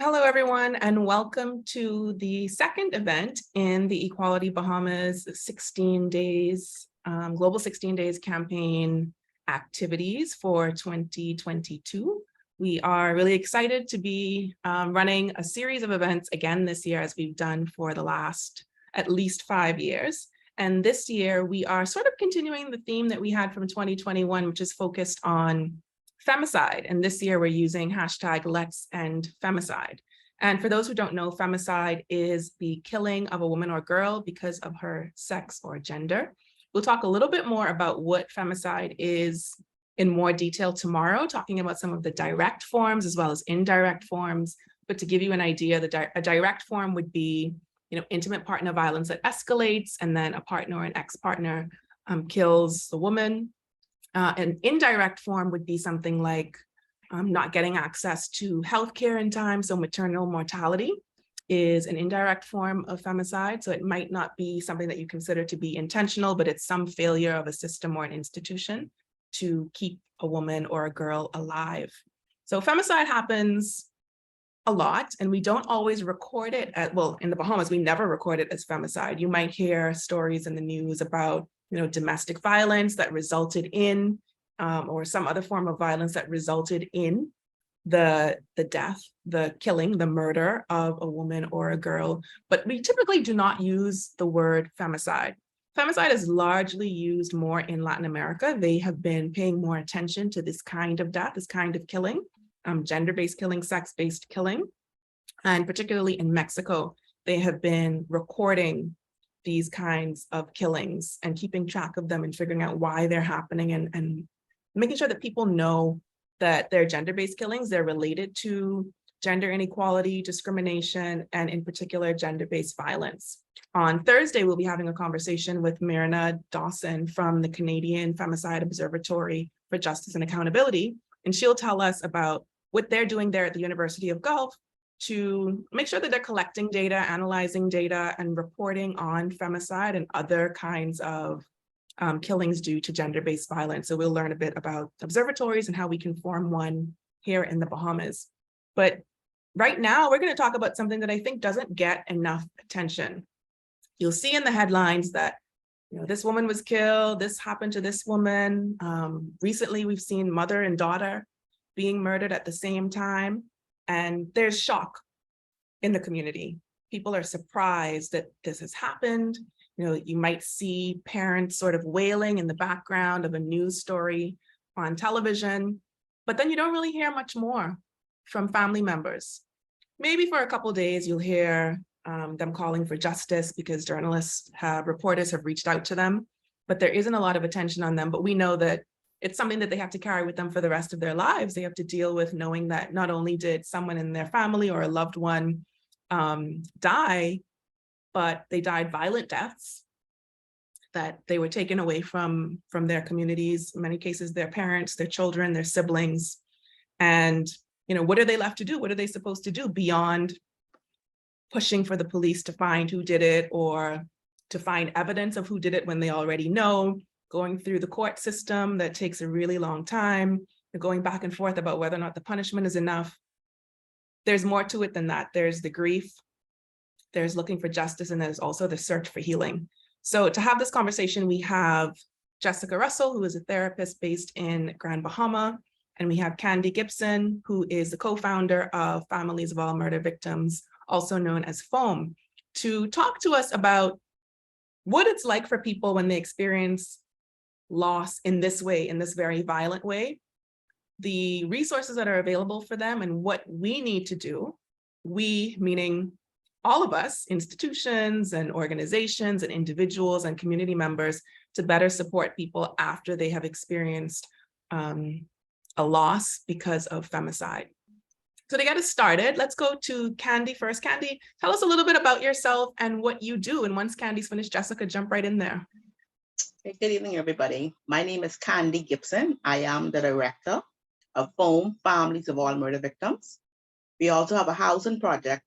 Hello, everyone, and welcome to the second event in the Equality Bahamas 16 days, Global 16 Days campaign activities for 2022. We are really excited to be running a series of events again this year, as we've done for the last at least 5 years. And this year, we are sort of continuing the theme that we had from 2021, which is focused on femicide. And this year we're using hashtag Let's End Femicide. And for those who don't know, femicide is the killing of a woman or girl because of her sex or gender. We'll talk a little bit more about what femicide is in more detail tomorrow, talking about some of the direct forms as well as indirect forms. But to give you an idea, a direct form would be, intimate partner violence that escalates, and then a partner or an ex-partner kills the woman. An indirect form would be something like not getting access to healthcare in time. So maternal mortality is an indirect form of femicide. So it might not be something that you consider to be intentional, but it's some failure of a system or an institution to keep a woman or a girl alive. So femicide happens a lot, and we don't always record it in the Bahamas, we never record it as femicide. You might hear stories in the news about domestic violence that resulted in, or some other form of violence that resulted in the death, the killing, the murder of a woman or a girl. But we typically do not use the word femicide. Femicide is largely used more in Latin America. They have been paying more attention to this kind of death, this kind of killing, gender-based killing, sex-based killing. And particularly in Mexico, they have been recording these kinds of killings and keeping track of them and figuring out why they're happening, and making sure that people know that they're gender-based killings, they're related to gender inequality, discrimination, and in particular, gender-based violence. On Thursday, we'll be having a conversation with Myrna Dawson from the Canadian Femicide Observatory for Justice and Accountability, and she'll tell us about what they're doing there at the University of Guelph to make sure that they're collecting data, analyzing data, and reporting on femicide and other kinds of killings due to gender-based violence. So we'll learn a bit about observatories and how we can form one here in the Bahamas. But right now, we're going to talk about something that I think doesn't get enough attention. You'll see in the headlines that this woman was killed, this happened to this woman. Recently, we've seen mother and daughter being murdered at the same time. And there's shock in the community. People are surprised that this has happened. You might see parents sort of wailing in the background of a news story on television, but then you don't really hear much more from family members. Maybe for a couple of days, you'll hear them calling for justice because reporters have reached out to them, but there isn't a lot of attention on them. But we know that it's something that they have to carry with them for the rest of their lives. They have to deal with knowing that not only did someone in their family or a loved one die, but they died violent deaths, that they were taken away from their communities, in many cases, their parents, their children, their siblings. And, what are they left to do? What are they supposed to do beyond pushing for the police to find who did it or to find evidence of who did it when they already know? Going through the court system that takes a really long time, going back and forth about whether or not the punishment is enough. There's more to it than that. There's the grief, there's looking for justice, and there's also the search for healing. So to have this conversation, we have Jessica Russell, who is a therapist based in Grand Bahama, and we have Khandi Gibson, who is the co-founder of Families of All Murder Victims, also known as FOAM, to talk to us about what it's like for people when they experience loss in this way, in this very violent way, the resources that are available for them, and what we need to do, we meaning all of us, institutions and organizations and individuals and community members, to better support people after they have experienced a loss because of femicide. So to get us started, let's go to Khandi first. Khandi, tell us a little bit about yourself and what you do. And once Candi's finished, Jessica, jump right in there. Good evening, everybody. My name is Khandi Gibson. I am the director of FOAM, Families of All Murder Victims. We also have a housing project.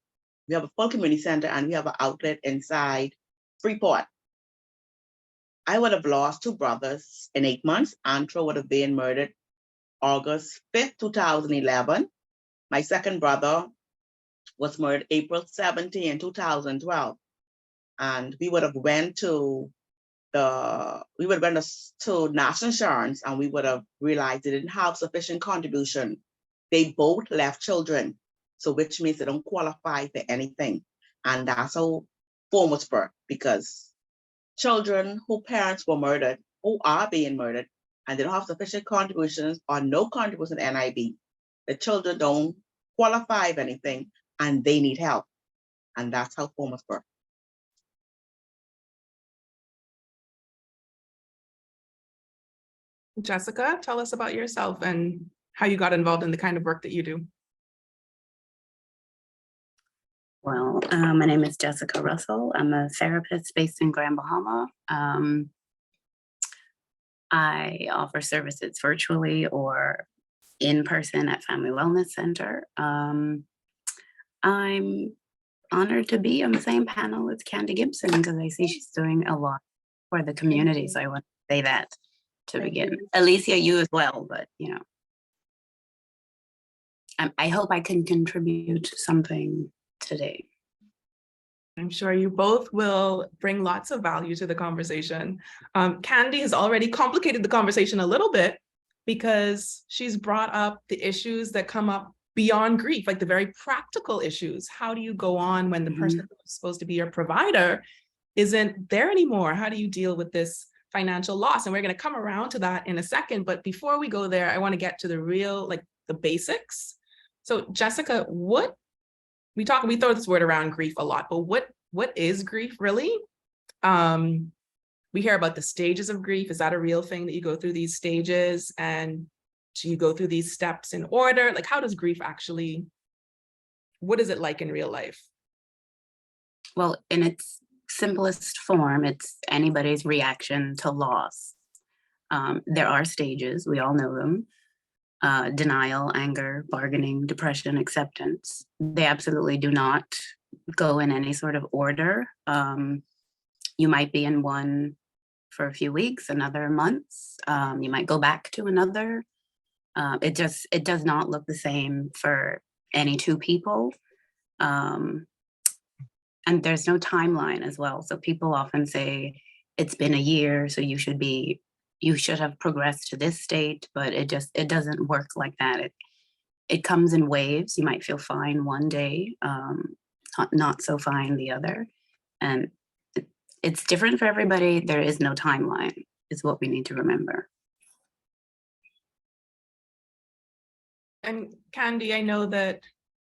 We have a full community center, and we have an outlet inside Freeport. I would have lost 2 brothers in 8 months. Andrew would have been murdered August 5th, 2011. My second brother was murdered April 17, 2012. And we would have went to national insurance, and we would have realized they didn't have sufficient contribution. They both left children, so which means they don't qualify for anything. And that's how phone was birthed, because children whose parents were murdered, who are being murdered, and they don't have sufficient contributions or no contribution to NIB, the children don't qualify for anything and they need help. And that's how phone was birthed. Jessica, tell us about yourself and how you got involved in the kind of work that you do. Well, my name is Jessica Russell. I'm a therapist based in Grand Bahama. I offer services virtually or in person at Family Wellness Center. I'm honored to be on the same panel as Khandi Gibson because I see she's doing a lot for the community. So I want to say that to begin. Alicia, you as well, but you know, I hope I can contribute something today. I'm sure you both will bring lots of value to the conversation. Khandi has already complicated the conversation a little bit because she's brought up the issues that come up beyond grief, like the very practical issues. How do you go on when the person who's supposed to be your provider isn't there anymore? How do you deal with this financial loss? And we're going to come around to that in a second. But before we go there, I want to get to the real, like the basics. So Jessica, we throw this word around grief a lot, but what is grief really? We hear about the stages of grief. Is that a real thing that you go through these stages and do you go through these steps in order? Like, how does grief actually, what is it like in real life? Well, in its simplest form, it's anybody's reaction to loss. There are stages, we all know them. Denial, anger, bargaining, depression, acceptance. They absolutely do not go in any sort of order. You might be in one for a few weeks, another months. You might go back to another. It does not look the same for any two people. And there's no timeline as well. So people often say it's been a year, so you should have progressed to this state, but it doesn't work like that. It comes in waves. You might feel fine one day, not so fine the other. And it's different for everybody. There is no timeline, is what we need to remember. And Khandi, I know that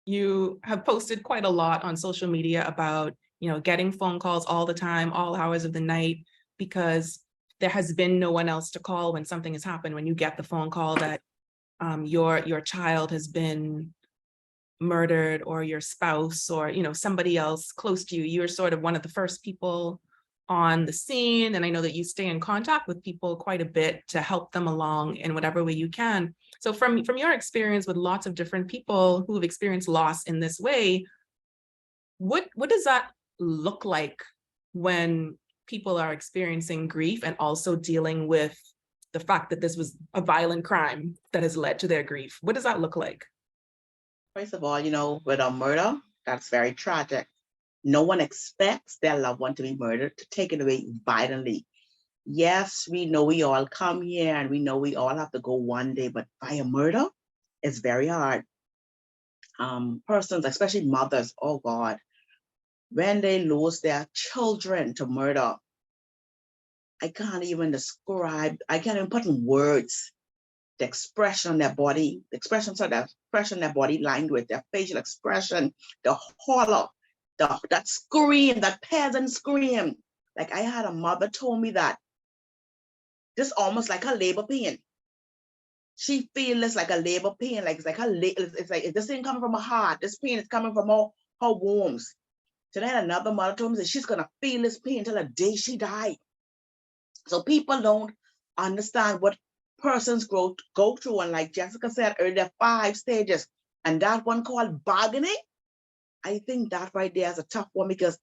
you have posted quite a lot on social media about, getting phone calls all the time, all hours of the night, because there has been no one else to call when something has happened. When you get the phone call that your child has been murdered, or your spouse, or somebody else close to you, you're sort of one of the first people on the scene. And I know that you stay in contact with people quite a bit to help them along in whatever way you can. So from your experience with lots of different people who have experienced loss in this way, what does that look like when people are experiencing grief and also dealing with the fact that this was a violent crime that has led to their grief? What does that look like? First of all, with a murder, that's very tragic. No one expects their loved one to be murdered, to take it away violently. Yes, we know we all come here and we know we all have to go one day, but by a murder, it's very hard. Persons, especially mothers, oh God, when they lose their children to murder, I can't even put in words the expression on their body, their body language, their facial expression, the horror, that scream, that peasant scream. Like, I had a mother told me that this almost like her labor pain. She feels this like a labor pain, like it's like this ain't coming from her heart. This pain is coming from her wombs. So then another mother told me that she's gonna feel this pain until the day she died. So people don't understand what persons go through. And like Jessica said earlier, 5 stages. And that one called bargaining, I think that right there is a tough one, because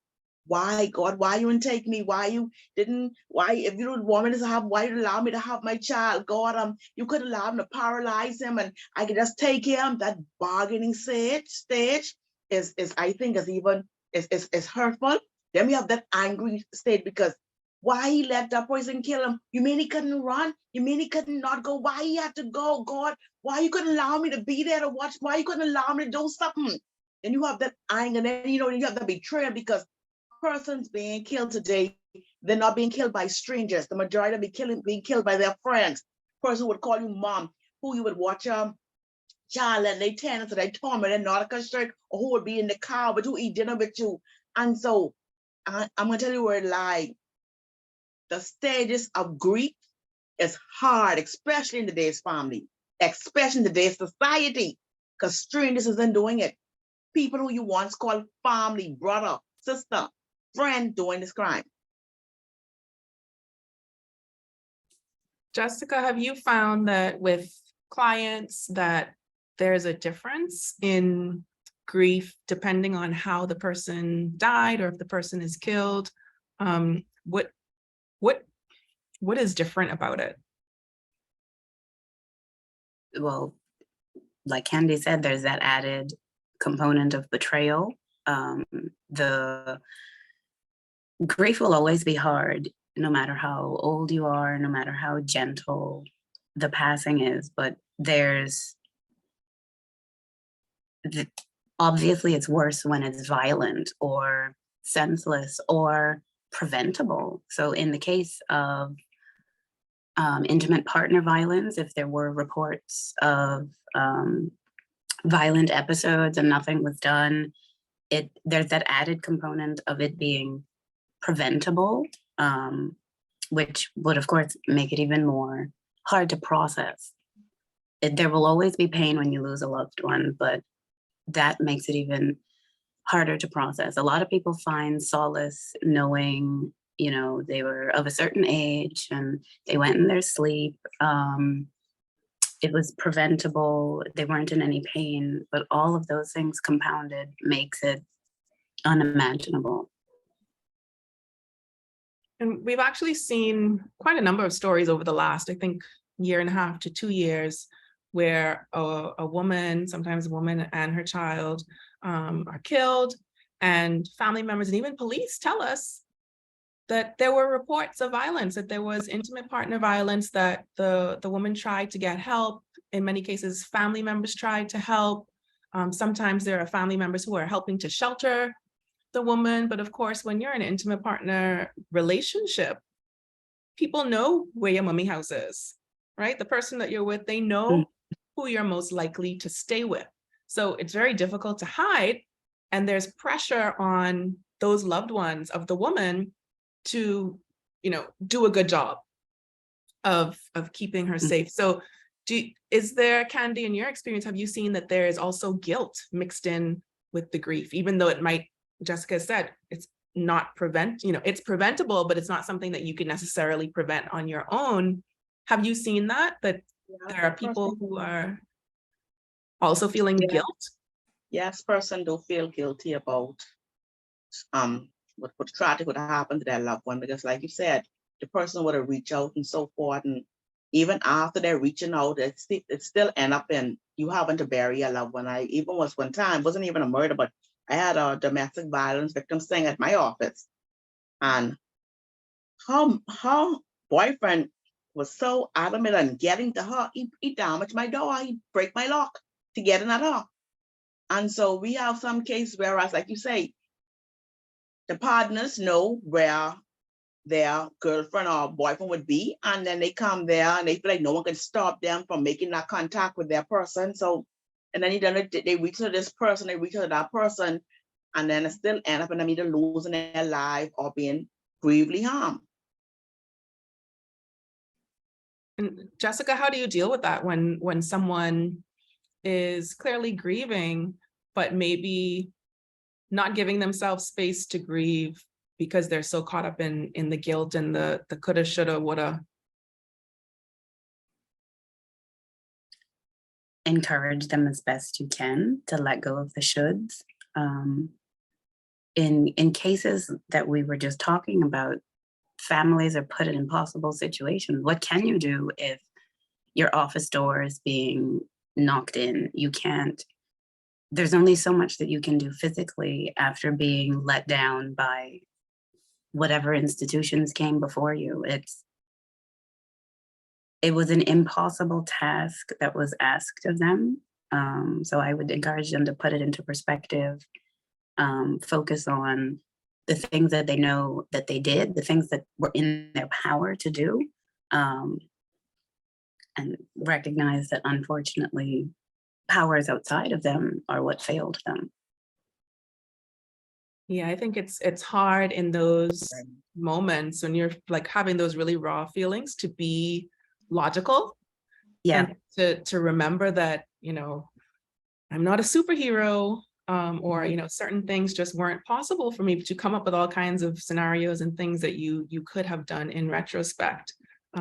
why, God, why you didn't take me? If you don't want me to have, why you allow me to have my child? God, you could allow him to paralyze him and I could just take him. That bargaining stage. I think is even is hurtful. Then we have that angry state because why he let that person kill him? You mean he couldn't run? You mean he couldn't not go? Why he had to go? God, why you couldn't allow me to be there to watch? Why you couldn't allow me to do something? And you have that anger, and then you have the betrayal because persons being killed today, they're not being killed by strangers. The majority are being killed by their friends. Person would call you mom, who you would watch child and they tenants or they torment and not a shirt, or who would be in the car but who eat dinner with you. And so I'm gonna tell you where it lies. The stages of grief is hard, especially in today's family, especially in today's society, because strangers isn't doing it. People who you once called family, brother, sister, friend doing this crime. Jessica, have you found that with clients that there's a difference in grief depending on how the person died or if the person is killed? What is different about it? Well, like Khandi said, there's that added component of betrayal. The grief will always be hard, no matter how old you are, no matter how gentle the passing is, but obviously it's worse when it's violent or senseless or preventable. So in the case of intimate partner violence, if there were reports of violent episodes and nothing was done, there's that added component of it being preventable, which would of course make it even more hard to process. There will always be pain when you lose a loved one, but that makes it even harder to process. A lot of people find solace knowing, they were of a certain age and they went in their sleep. It was preventable. They weren't in any pain, but all of those things compounded makes it unimaginable. And we've actually seen quite a number of stories over the last, I think, year and a half to 2 years, where a woman, sometimes a woman and her child, are killed, and family members and even police tell us that there were reports of violence, that there was intimate partner violence, that the woman tried to get help. In many cases, family members tried to help. Sometimes there are family members who are helping to shelter the woman. But of course, when you're in an intimate partner relationship, people know where your mummy house is, right? The person that you're with, they know who you're most likely to stay with. So it's very difficult to hide. And there's pressure on those loved ones of the woman to, do a good job of keeping her safe. So is there, Khandi, in your experience, have you seen that there is also guilt mixed in with the grief, even though it might, Jessica said, it's not it's preventable, but it's not something that you can necessarily prevent on your own. Have you seen that there are people who are also feeling guilt? Yes, person do feel guilty about what tragic would happen to their loved one, because like you said, the person would have reached out and so forth, and even after they're reaching out, it still end up in you having to bury your loved one. I even was one time, wasn't even a murder, but I had a domestic violence victim staying at my office, and her boyfriend was so adamant on getting to her, he damaged my door, he break my lock to get in at her. And so we have some cases where, as like you say, the partners know where their girlfriend or boyfriend would be, and then they come there and they feel like no one can stop them from making that contact with their person. So, and then they reach to this person, they reach to that person, and then it still end up in them either losing their life or being gravely harmed. And Jessica, how do you deal with that when someone is clearly grieving, but maybe not giving themselves space to grieve because they're so caught up in the guilt and the coulda, shoulda, woulda? Encourage them as best you can to let go of the shoulds. In cases that we were just talking about, families are put in impossible situations. What can you do if your office door is being knocked in? You can't there's only so much that you can do physically after being let down by whatever institutions came before you. It was an impossible task that was asked of them. So I would encourage them to put it into perspective, focus on the things that they know that they did, the things that were in their power to do, and recognize that unfortunately powers outside of them are what failed them. Yeah, I think it's hard in those moments when you're like having those really raw feelings to be logical. Yeah. And to remember that, you know, I'm not a superhero, or, you know, certain things just weren't possible for me, but you come up with all kinds of scenarios and things that you could have done in retrospect.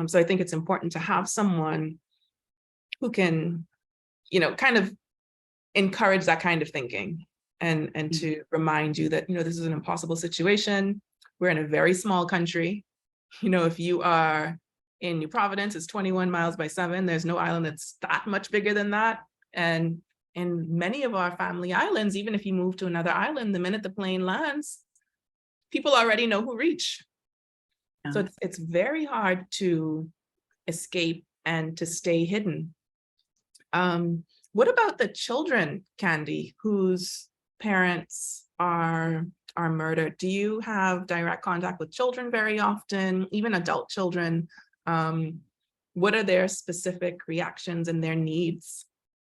So I think it's important to have someone who can, you know, kind of encourage that kind of thinking and to remind you that, you know, this is an impossible situation. We're in a very small country. You know, if you are in New Providence, it's 21 miles by 7. There's no island that's that much bigger than that. And in many of our family islands, even if you move to another island, the minute the plane lands, people already know who reach. Yeah. So it's very hard to escape and to stay hidden. What about the children, Khandi, whose parents are murdered? Do you have direct contact with children very often, even adult children? What are their specific reactions and their needs?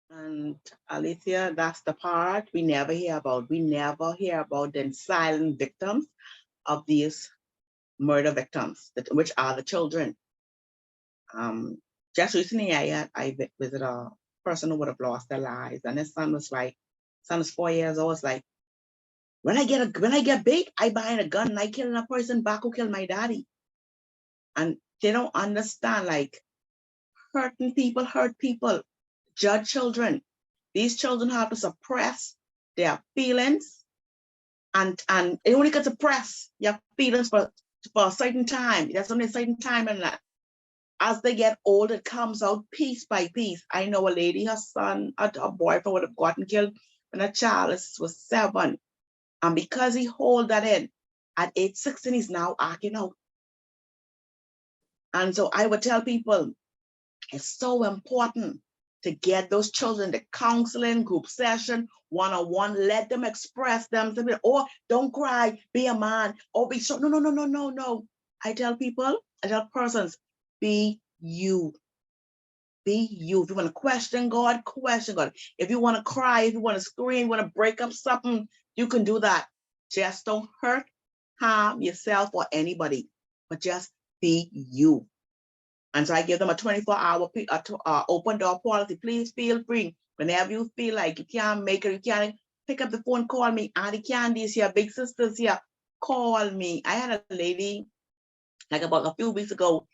And Alicia, that's the part we never hear about. We never hear about the silent victims of these murder victims, which are the children. Just recently, I visited a person who would have lost their lives, and his son was 4 years old. Was like, when I get big, I buy a gun and I kill a person back who killed my daddy. And they don't understand, like, hurting people hurt people. Judge children. These children have to suppress their feelings, and it only can suppress your feelings for a certain time. There's only a certain time in that. As they get older, it comes out piece by piece. I know a lady, her son, her boyfriend would have gotten killed when a child was 7. And because he hold that in, at age 16, he's now acting out. And so I would tell people, it's so important to get those children the counseling, group session, one-on-one, let them express themselves. Or don't cry, be a man, or be so. No. I tell persons, be you. Be you. If you want to question God, question God. If you want to cry, if you want to scream, want to break up something, you can do that. Just don't hurt, harm yourself or anybody, but just be you. And so I give them a 24-hour open door policy. Please feel free. Whenever you feel like you can't make it, you can't pick up the phone, call me. Auntie Candy's here, big sister's here. Call me. I had a lady, like about a few weeks ago,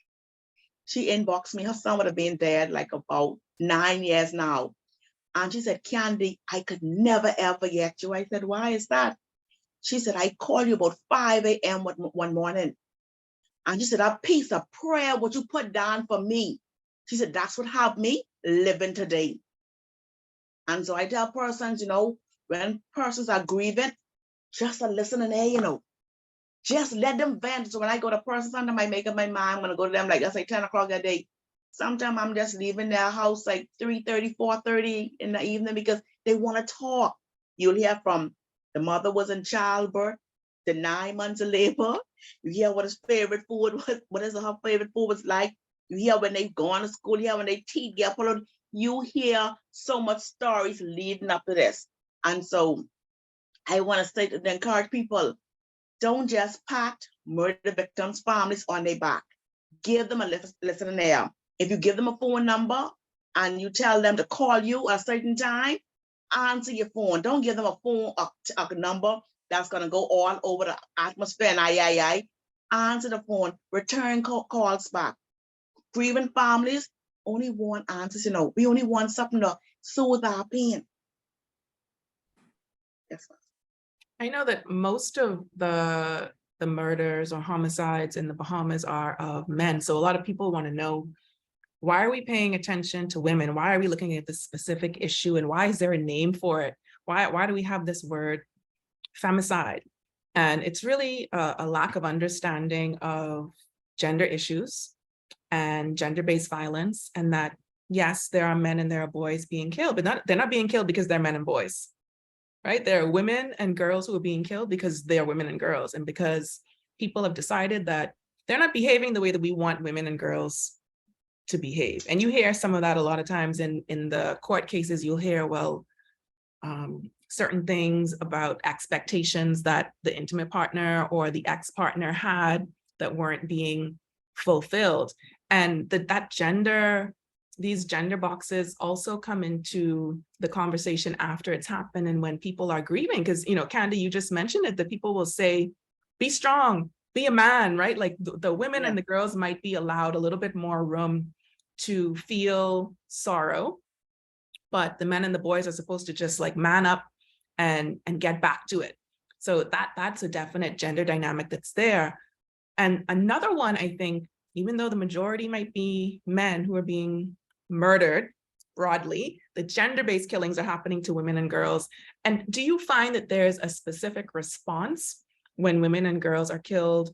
she inboxed me. Her son would have been dead like about 9 years now. And she said, Khandi, I could never ever forget you. I said, why is that? She said, I called you about 5 a.m. one morning. And she said, that piece of prayer, what you put down for me. She said, that's what have me living today. And so I tell persons, you know, when persons are grieving, just a listening ear, you know, just let them vent. So when I go to persons, sometimes I make up my mind, I'm going to go to them like, let's say 10 o'clock a day. Sometimes I'm just leaving their house like 3:30, 4:30 in the evening because they want to talk. You'll hear from the mother was in childbirth, the 9 months of labor. You hear what his favorite food was, what is her favorite food was like. You hear when they've gone to school, you hear when they teeth get followed. You hear so much stories leading up to this. And so I want to say to encourage people, don't just pat murder victims' families on their back. Give them a listening ear. If you give them a phone number and you tell them to call you at a certain time, answer your phone. Don't give them a phone, a number that's going to go all over the atmosphere and I. Answer the phone, return calls back. Grieving families only want answers, you know. We only want something to soothe our pain. Yes. I know that most of the murders or homicides in the Bahamas are of men. So a lot of people want to know, why are we paying attention to women? Why are we looking at this specific issue? And why is there a name for it? why do we have this word femicide? And it's really a lack of understanding of gender issues and gender-based violence, and that, yes, there are men and there are boys being killed, but they're not being killed because they're men and boys, right? There are women and girls who are being killed because they are women and girls, and because people have decided that they're not behaving the way that we want women and girls to behave. And you hear some of that a lot of times in the court cases. You'll hear, well, certain things about expectations that the intimate partner or the ex-partner had that weren't being fulfilled. And these gender boxes also come into the conversation after it's happened and when people are grieving. Because, Khandi, you just mentioned it, that people will say, be strong, be a man, right? Like the women and the girls might be allowed a little bit more room to feel sorrow, but the men and the boys are supposed to just like man up and get back to it. So that's a definite gender dynamic that's there. And another one, I think, even though the majority might be men who are being murdered broadly, the gender-based killings are happening to women and girls. And do you find that there's a specific response when women and girls are killed?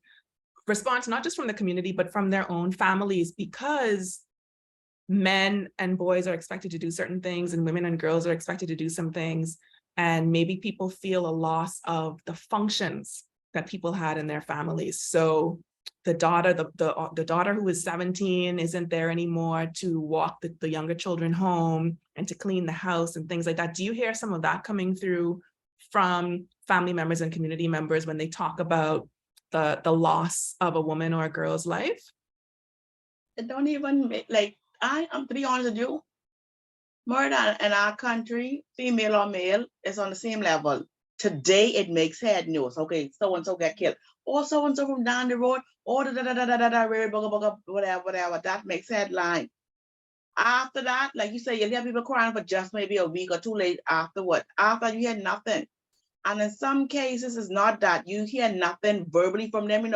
Response not just from the community, but from their own families, because men and boys are expected to do certain things and women and girls are expected to do some things. And maybe people feel a loss of the functions that people had in their families. So the daughter who is 17 isn't there anymore to walk the younger children home and to clean the house and things like that. Do you hear some of that coming through from family members and community members when they talk about the loss of a woman or a girl's life? It don't even I'm to be honest with you, murder in our country, female or male, is on the same level. Today it makes head news. Okay, so and so get killed, or so and so from down the road, or whatever. That makes headline. After that, like you say, you'll hear people crying for just maybe a week or two late afterward. After you hear nothing. And in some cases, it's not that. You hear nothing verbally from them.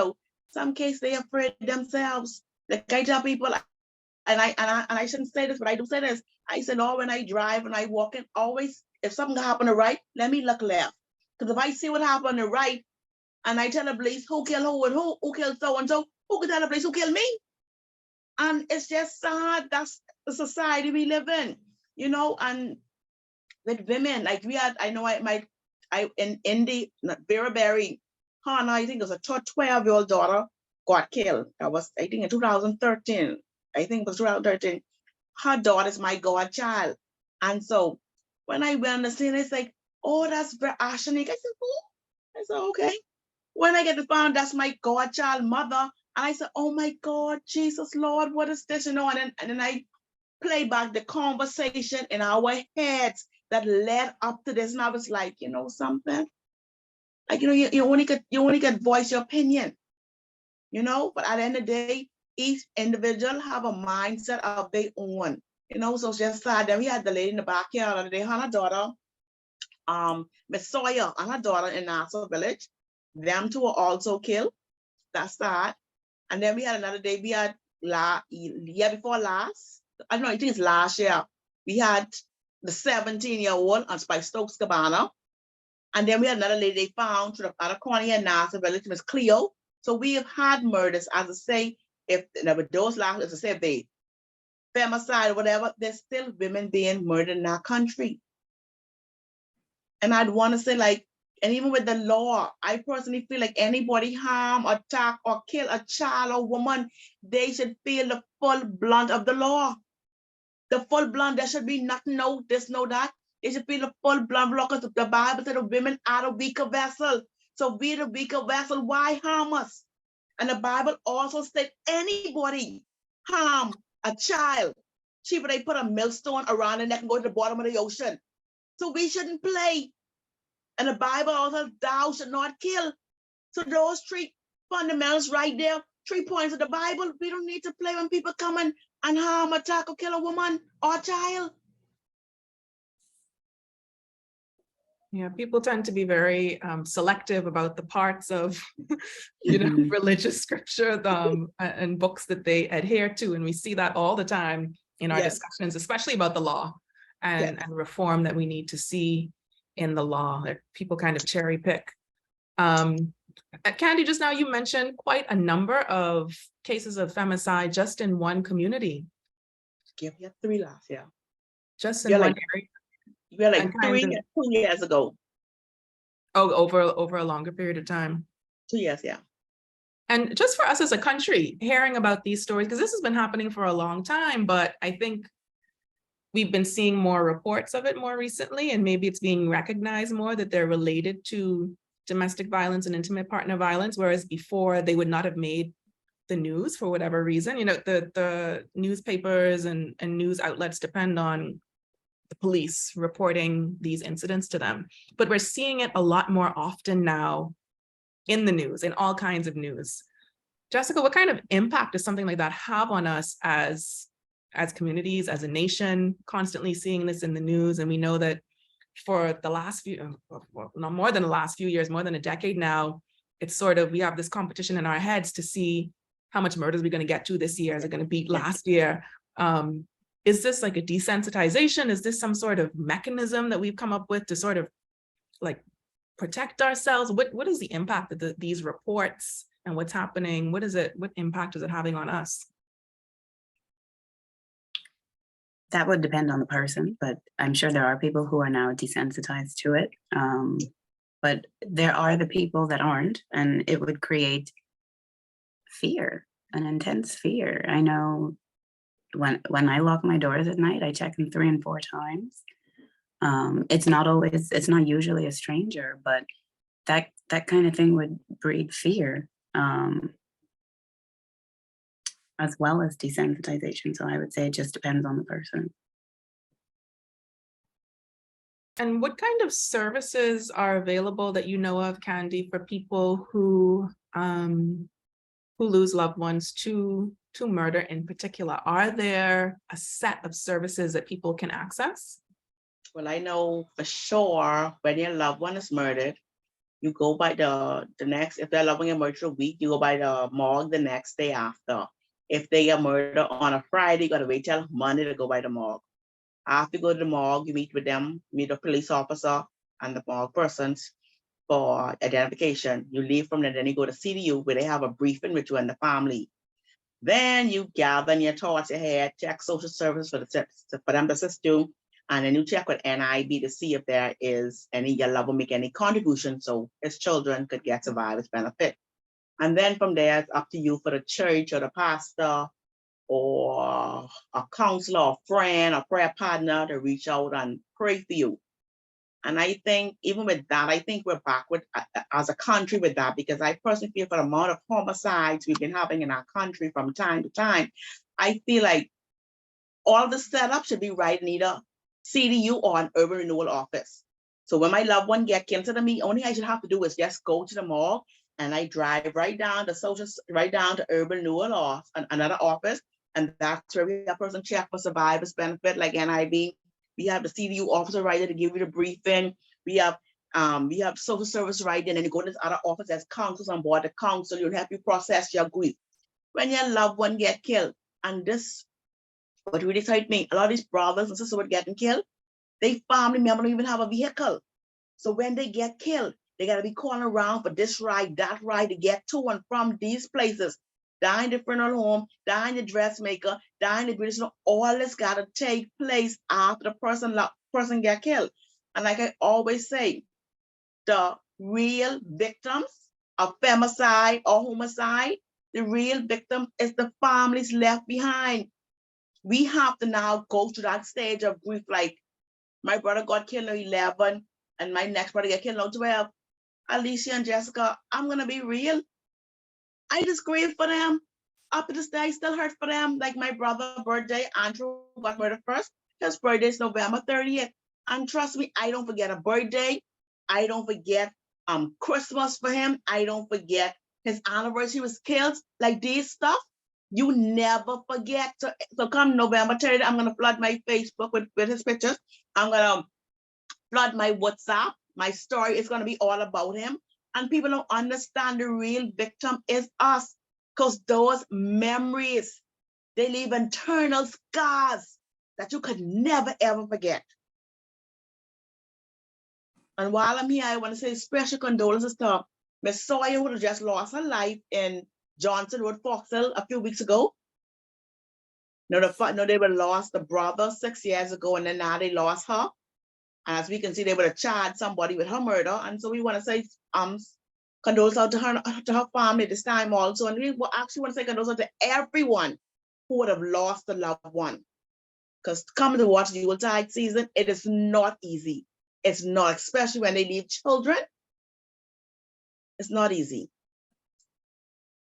Some cases they're afraid themselves. Like I tell people, and I shouldn't say this, but I do say this. I said, when I drive and I walk in, always, if something happen to the right, let me look left. Because if I see what happened to the right, and I tell the police who killed who and who killed so and so, who can tell the police who killed me? And it's just sad. That's the society we live in, and with women, like we had, in the Berry, Hannah, I think it was a 12-year-old daughter got killed. That was, I think, in 2013. I think it was 2013. Her daughter is my godchild. And so when I went on the scene, it's like, oh, that's Ashanique. I said, who? I said, okay. When I get to find that's my godchild mother, and I said, oh my God, Jesus, Lord, what is this? And then I play back the conversation in our heads that led up to this. And I was like, something? Like, you only could voice your opinion, but at the end of the day, each individual have a mindset of their own, so it's just sad. Then we had the lady in the backyard the other day, her daughter, Miss Sawyer and her daughter in Nassau Village. Them two were also killed. That's sad. And then we had another day, we had year before last, I don't know, I think it's last year, we had the 17-year-old by Stokes Cabana. And then we had another lady they found to the other corner here in Nassau Village, Miss Cleo. So we have had murders, as I say, if those last, as I say, if they femicide or whatever, there's still women being murdered in our country. And I'd want to say, and even with the law, I personally feel like anybody harm, attack, or kill a child or woman, they should feel the full blunt of the law. The full blunt, there should be nothing, no this, no that. They should feel the full blunt law, because the Bible said the women are the weaker vessel. So be the weaker vessel, why harm us? And the Bible also said anybody harm a child, cheaper they put a millstone around the neck and go to the bottom of the ocean. So we shouldn't play. And the Bible also, thou should not kill. So those 3 fundamentals right there, 3 points of the Bible, we don't need to play when people come in and harm, attack, or kill a woman or a child. Yeah, people tend to be very selective about the parts of, religious scripture and books that they adhere to. And we see that all the time in our discussions, especially about the law and reform that we need to see in the law, that people kind of cherry pick. Khandi, just now you mentioned quite a number of cases of femicide just in one community. Give you 3 last year. Just You're in one like- area. We're like And kind 2 of- years ago. Oh, over a longer period of time. 2 years, yeah. And just for us as a country, hearing about these stories, because this has been happening for a long time, but I think we've been seeing more reports of it more recently, and maybe it's being recognized more that they're related to domestic violence and intimate partner violence, whereas before they would not have made the news for whatever reason. You know, the newspapers and news outlets depend on the police reporting these incidents to them. But we're seeing it a lot more often now in the news, in all kinds of news. Jessica, what kind of impact does something like that have on us as communities, as a nation, constantly seeing this in the news? And we know that for the last few, well, not more than the last few years, more than a decade now, it's sort of, we have this competition in our heads to see how much murders we're going to get to this year. Is it going to beat last year? Is this like a desensitization? Is this some sort of mechanism that we've come up with to sort of like protect ourselves? What is the impact of these reports and what's happening? What impact is it having on us? That would depend on the person, but I'm sure there are people who are now desensitized to it. But there are the people that aren't, and it would create fear, an intense fear. I know when I lock my doors at night, I check them 3 and 4 times. It's not usually a stranger, but that kind of thing would breed fear, as well as desensitization. So I would say it just depends on the person. And what kind of services are available that you know of, Khandi, for people who lose loved ones to murder in particular? Are there a set of services that people can access? Well, I know for sure when your loved one is murdered, you go by the next, if their loved one is murdered a week, you go by the morgue the next day after. If they are murdered on a Friday, you gotta wait till Monday to go by the morgue. After you go to the morgue, you meet with them, meet a police officer and the morgue persons for identification. You leave from there, then you go to CDU where they have a briefing with you and the family. Then you gather your thoughts, your head, check social services for them to assist you. And then you check with NIB to see if there is any, your loved one make any contribution so his children could get survivor's benefit. And then from there, it's up to you for the church or the pastor or a counselor, or friend, or prayer partner to reach out and pray for you. And I think even with that, I think we're backward as a country with that, because I personally feel for the amount of homicides we've been having in our country from time to time, I feel like all the setup should be right in either CDU or an urban renewal office. So when my loved one get killed to me, only I should have to do is just go to the mall and I drive right down to urban renewal or another office. And that's where we have a person check for survivor's benefit like NIB. We have the CDU officer right there to give you the briefing. We have social service right there, and then you go to this other office as counsels on board. The counsel will help you process your grief. When your loved one get killed, and this, what really excites me, a lot of these brothers and sisters were getting killed, they family member don't even have a vehicle. So when they get killed, they gotta be calling around for this ride, that ride to get to and from these places. Down the funeral home, down the dressmaker, down the British, all this gotta take place after the person get killed. And like I always say, the real victims of femicide or homicide, the real victim is the families left behind. We have to now go through that stage of grief, like my brother got killed at 11 and my next brother got killed at 12. Alicia and Jessica, I'm gonna be real. I just grieve for them. Up to this day, I still hurt for them. Like my brother's birthday, Andrew got murdered first. His birthday is November 30th. And trust me, I don't forget a birthday. I don't forget Christmas for him. I don't forget his anniversary was killed. Like these stuff, you never forget. So come November 30th, I'm gonna flood my Facebook with his pictures. I'm gonna flood my WhatsApp. My story is gonna be all about him. And people don't understand the real victim is us, because those memories, they leave internal scars that you could never, ever forget. And while I'm here, I want to say special condolences to Miss Sawyer, who just lost her life in Johnson Road, Foxhill, a few weeks ago. No, they were lost the brother 6 years ago, and then now they lost her. And as we can see, they would have charged somebody with her murder. And so we want to say condolences out to her family this time also. And we actually want to say condolences to everyone who would have lost a loved one. Because coming to watch the Yuletide season, it is not easy. It's not, especially when they leave children. It's not easy.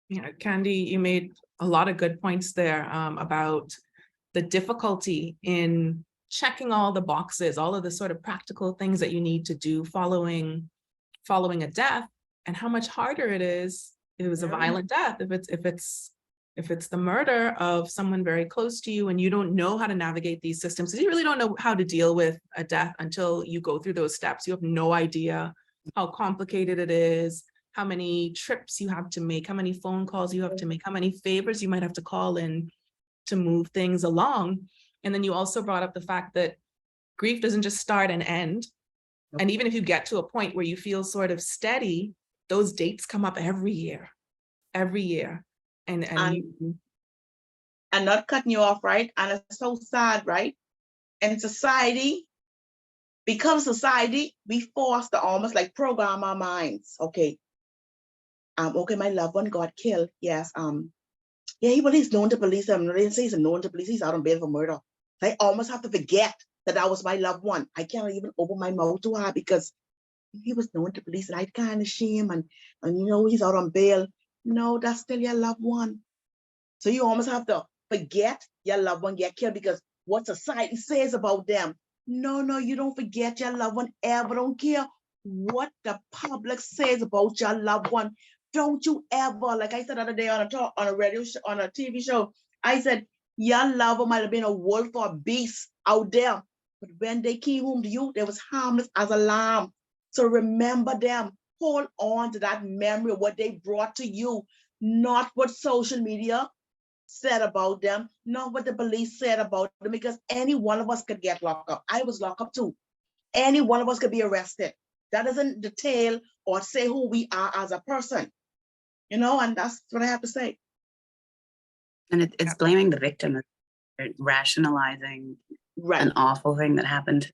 Yeah, Khandi, you made a lot of good points there about the difficulty in checking all the boxes, all of the sort of practical things that you need to do following a death, and how much harder it is if it was a violent death, if it's the murder of someone very close to you and you don't know how to navigate these systems, because you really don't know how to deal with a death until you go through those steps. You have no idea how complicated it is, how many trips you have to make, how many phone calls you have to make, how many favors you might have to call in to move things along. And then you also brought up the fact that grief doesn't just start and end. And even if you get to a point where you feel sort of steady, those dates come up every year. And not cutting you off, right? And it's so sad, right? In society, because society, we forced to almost like program our minds. Okay, my loved one got killed. Yes, he's known to police. They didn't say he's known to police. He's out on bail for murder. I almost have to forget that was my loved one. I can't even open my mouth to her because he was known to police, and I kind of shame and he's out on bail. No, that's still your loved one. So you almost have to forget your loved one get killed because what society says about them. No, you don't forget your loved one ever. Don't care what the public says about your loved one. Don't you ever, like I said the other day on a radio show, on a TV show, I said, your lover might have been a wolf or a beast out there, but when they came home to you, they was harmless as a lamb. So remember them. Hold on to that memory of what they brought to you, not what social media said about them, not what the police said about them, because any one of us could get locked up. I was locked up too. Any one of us could be arrested. That doesn't detail or say who we are as a person, and that's what I have to say. And it's blaming the victim, rationalizing an awful thing that happened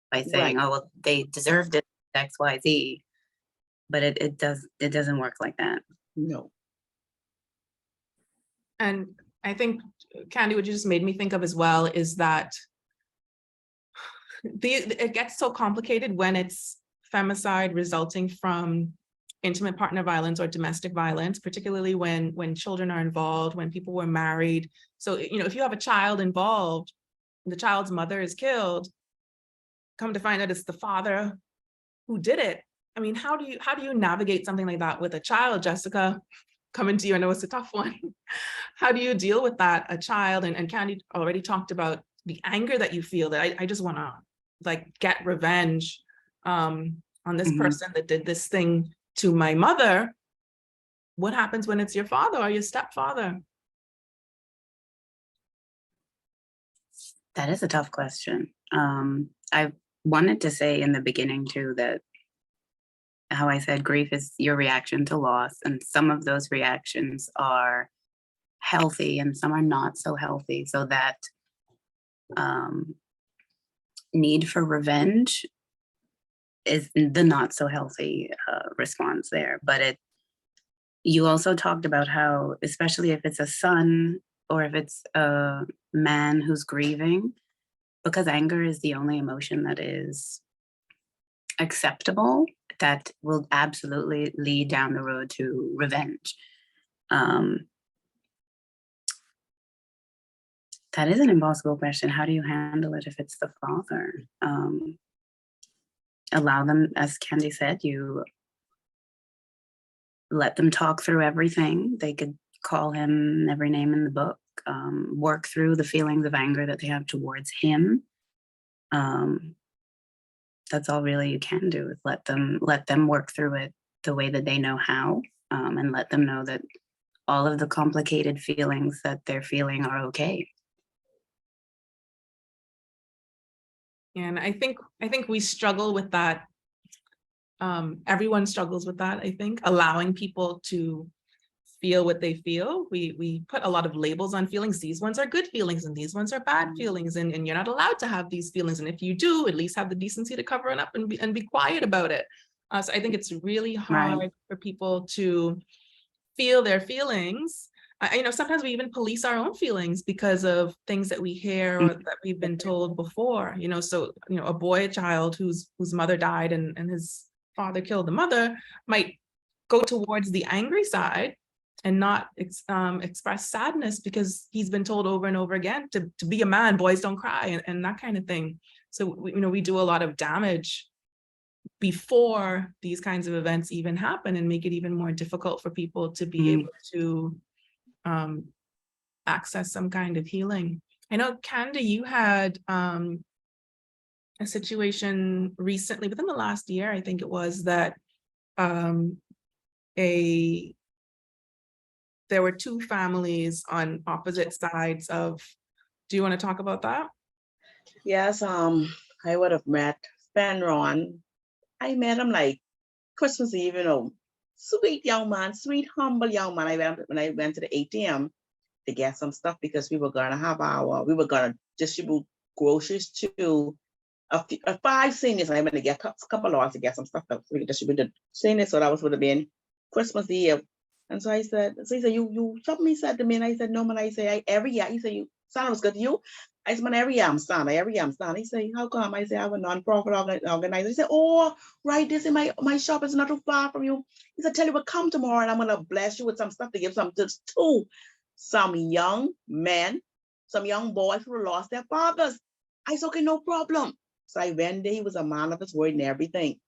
by saying, oh, well, they deserved it, X, Y, Z. But it doesn't work like that. No. And I think, Khandi, what you just made me think of as well is that it gets so complicated when it's femicide resulting from intimate partner violence or domestic violence, particularly when children are involved, when people were married. So, if you have a child involved, and the child's mother is killed, come to find out it's the father who did it. I mean, how do you navigate something like that with a child, Jessica? Coming to you, I know it's a tough one. How do you deal with that, a child? And Khandi already talked about the anger that you feel, that I just want to get revenge on this person that did this thing to my mother. What happens when it's your father or your stepfather? That is a tough question. I wanted to say in the beginning too that how I said grief is your reaction to loss, and some of those reactions are healthy and some are not so healthy. So that need for revenge is the not so healthy response there. But you also talked about how, especially if it's a son or if it's a man who's grieving, because anger is the only emotion that is acceptable, that will absolutely lead down the road to revenge. That is an impossible question. How do you handle it if it's the father? Allow them, as Khandi said, you let them talk through everything. They could call him every name in the book, work through the feelings of anger that they have towards him. That's all really you can do, is let them work through it the way that they know how, and let them know that all of the complicated feelings that they're feeling are okay. And I think we struggle with that everyone struggles with that, I think, allowing people to feel what they feel. We put a lot of labels on feelings. These ones are good feelings and these ones are bad feelings, and you're not allowed to have these feelings. And if you do, at least have the decency to cover it up and be quiet about it. So I think it's really hard for people to feel their feelings. Sometimes we even police our own feelings because of things that we hear or that we've been told before. So a child whose mother died and his father killed the mother might go towards the angry side and not express sadness because he's been told over and over again to be a man, boys don't cry, and that kind of thing. So we do a lot of damage before these kinds of events even happen, and make it even more difficult for people to be able to access some kind of healing. I know, Khandi, you had a situation recently, within the last year, I think it was, that there were two families on opposite sides of. Do you want to talk about that? Yes, I would have met Ron. I met him like Christmas Eve, sweet young man, sweet, humble young man. When I went to the ATM to get some stuff because we were gonna distribute groceries to five seniors. And I went to get a couple hours to get some stuff that we distributed seniors. So that would have been Christmas Eve. And so he said, you something he said to me, and I said, no, man. I say, every year. He said, Santa was good to you. I said, man, every year I'm Santa. He said, how come? I say, I have a non-profit organizer. He said, oh, right, this in my shop is not too far from you. He said, tell you what, come tomorrow and I'm gonna bless you with some stuff to give some to some young men, some young boys who lost their fathers. I said, okay, no problem. So I went there. He was a man of his word and everything.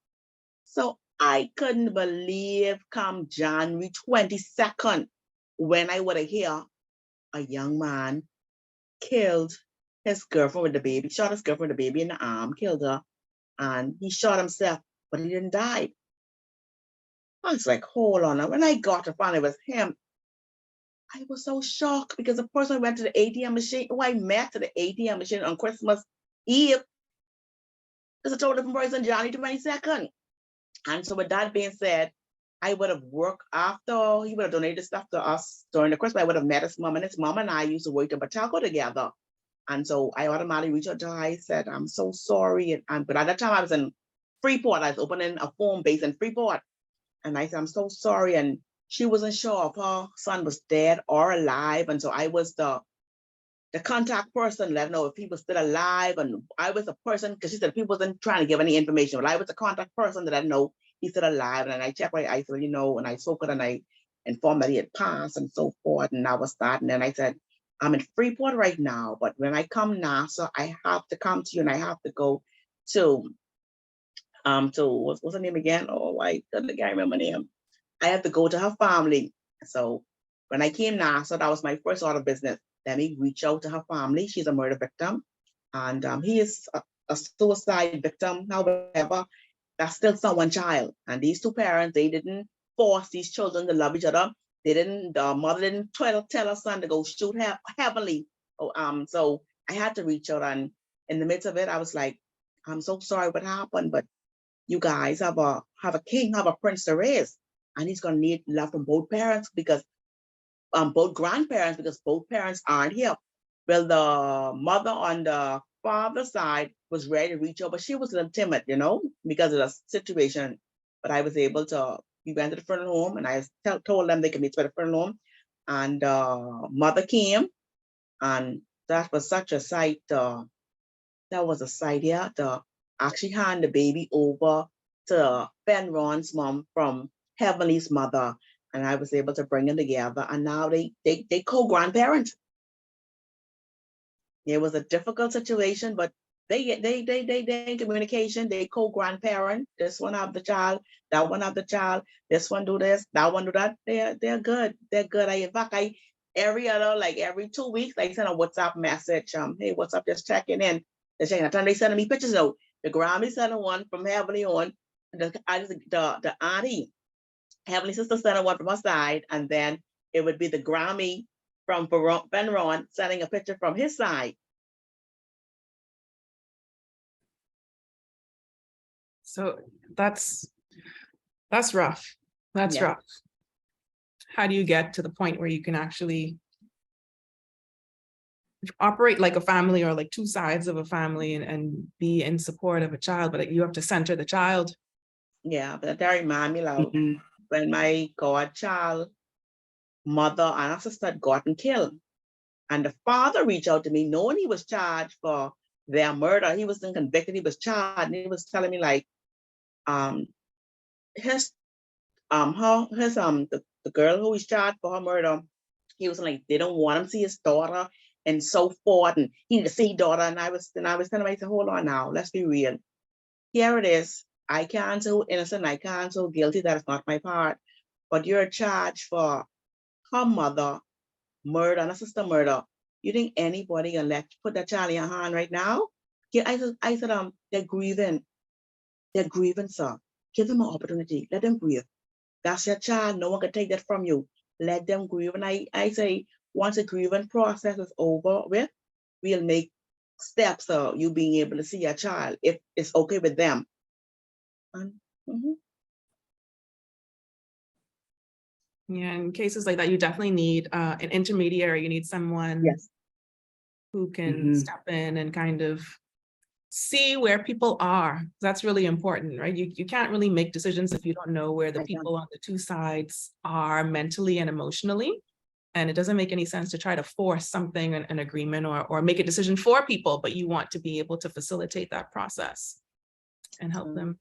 So I couldn't believe come January 22nd, when I would hear a young man killed his girlfriend with the baby, shot his girlfriend with the baby in the arm, killed her, and he shot himself, but he didn't die. I was like, hold on. When I got to find it was him, I was so shocked because the person went to the ATM machine, who I met to the ATM machine on Christmas Eve, is a total different person, January 22nd. And so with that being said, I would have worked after he would have donated stuff to us during the Christmas. I would have met his mom and I used to work in Bataco together. And so I automatically reached out to her. I said, I'm so sorry. But at that time I was in Freeport. I was opening a phone base in Freeport. And I said, I'm so sorry. And she wasn't sure if her son was dead or alive. And so I was the contact person, let her know if he was still alive. And I was the person, because she said people wasn't trying to give any information, but I was the contact person that I know he's still alive. And I checked my eyes, and I spoke it and I informed that he had passed and so forth. And I was that. And then I said, I'm in Freeport right now, but when I come NASA, I have to come to you and I have to go to what's her name again? Oh, I can't remember her name. I have to go to her family. So when I came NASA, that was my first order of business. Let me reach out to her family. She's a murder victim, and he is a suicide victim. However, that's still someone's child. And these two parents, they didn't force these children to love each other. The mother didn't tell her son to go shoot heavily. So I had to reach out, and in the midst of it, I was like, I'm so sorry what happened, but you guys have a king, have a prince to raise, and he's gonna need love from both parents, because both grandparents, because both parents aren't here. Well, the mother on the father's side was ready to reach out, but she was a little timid, because of the situation. But I was able to, we went to the front home, and I told them they could meet at the front home, and mother came, and that was such a sight. That was a sight, yeah, to actually hand the baby over to Ron's mom from Heavenly's mother. And I was able to bring them together, and now they co-grandparent. It was a difficult situation, but they in communication. They co-grandparent. This one have the child, that one have the child. This one do this, that one do that. They're good. They're good. In fact, every 2 weeks, I send a WhatsApp message. Hey, what's up? Just checking in. They're checking. They sending me pictures. So the Grammy sending one from Heavenly on. The auntie. Heavenly sister sending one from her side, and then it would be the Grammy from Ron sending a picture from his side. So that's That's rough. That's Yeah. rough. How do you get to the point where you can actually operate like a family or like two sides of a family and be in support of a child, but you have to center the child? Yeah, but that remind me like Mhm. when my godchild mother and her sister had gotten killed. And the father reached out to me knowing he was charged for their murder. He wasn't convicted, he was charged. And he was telling me like um his the girl who was charged for her murder, he was like, they don't want him to see his daughter and so forth. And he need to see daughter. And I was telling him, I said, hold on now, let's be real. Here it is. I can't say who innocent, I can't say who guilty, that is not my part. But you're charged for her mother murder and a sister murder. You think anybody gonna put that child in your hand right now? Yeah, I said, they're grieving. They're grieving, sir. Give them an opportunity. Let them grieve. That's your child. No one can take that from you. Let them grieve. And I say, once the grieving process is over with, we'll make steps of you being able to see your child if it's okay with them. And, Yeah, in cases like that, you definitely need an intermediary. You need someone yes, who can Mhm. step in and kind of see where people are. That's really important, right? You can't really make decisions if you don't know where the I can. people on the two sides are mentally and emotionally. And it doesn't make any sense to try to force something, an agreement, or make a decision for people, but you want to be able to facilitate that process and help them.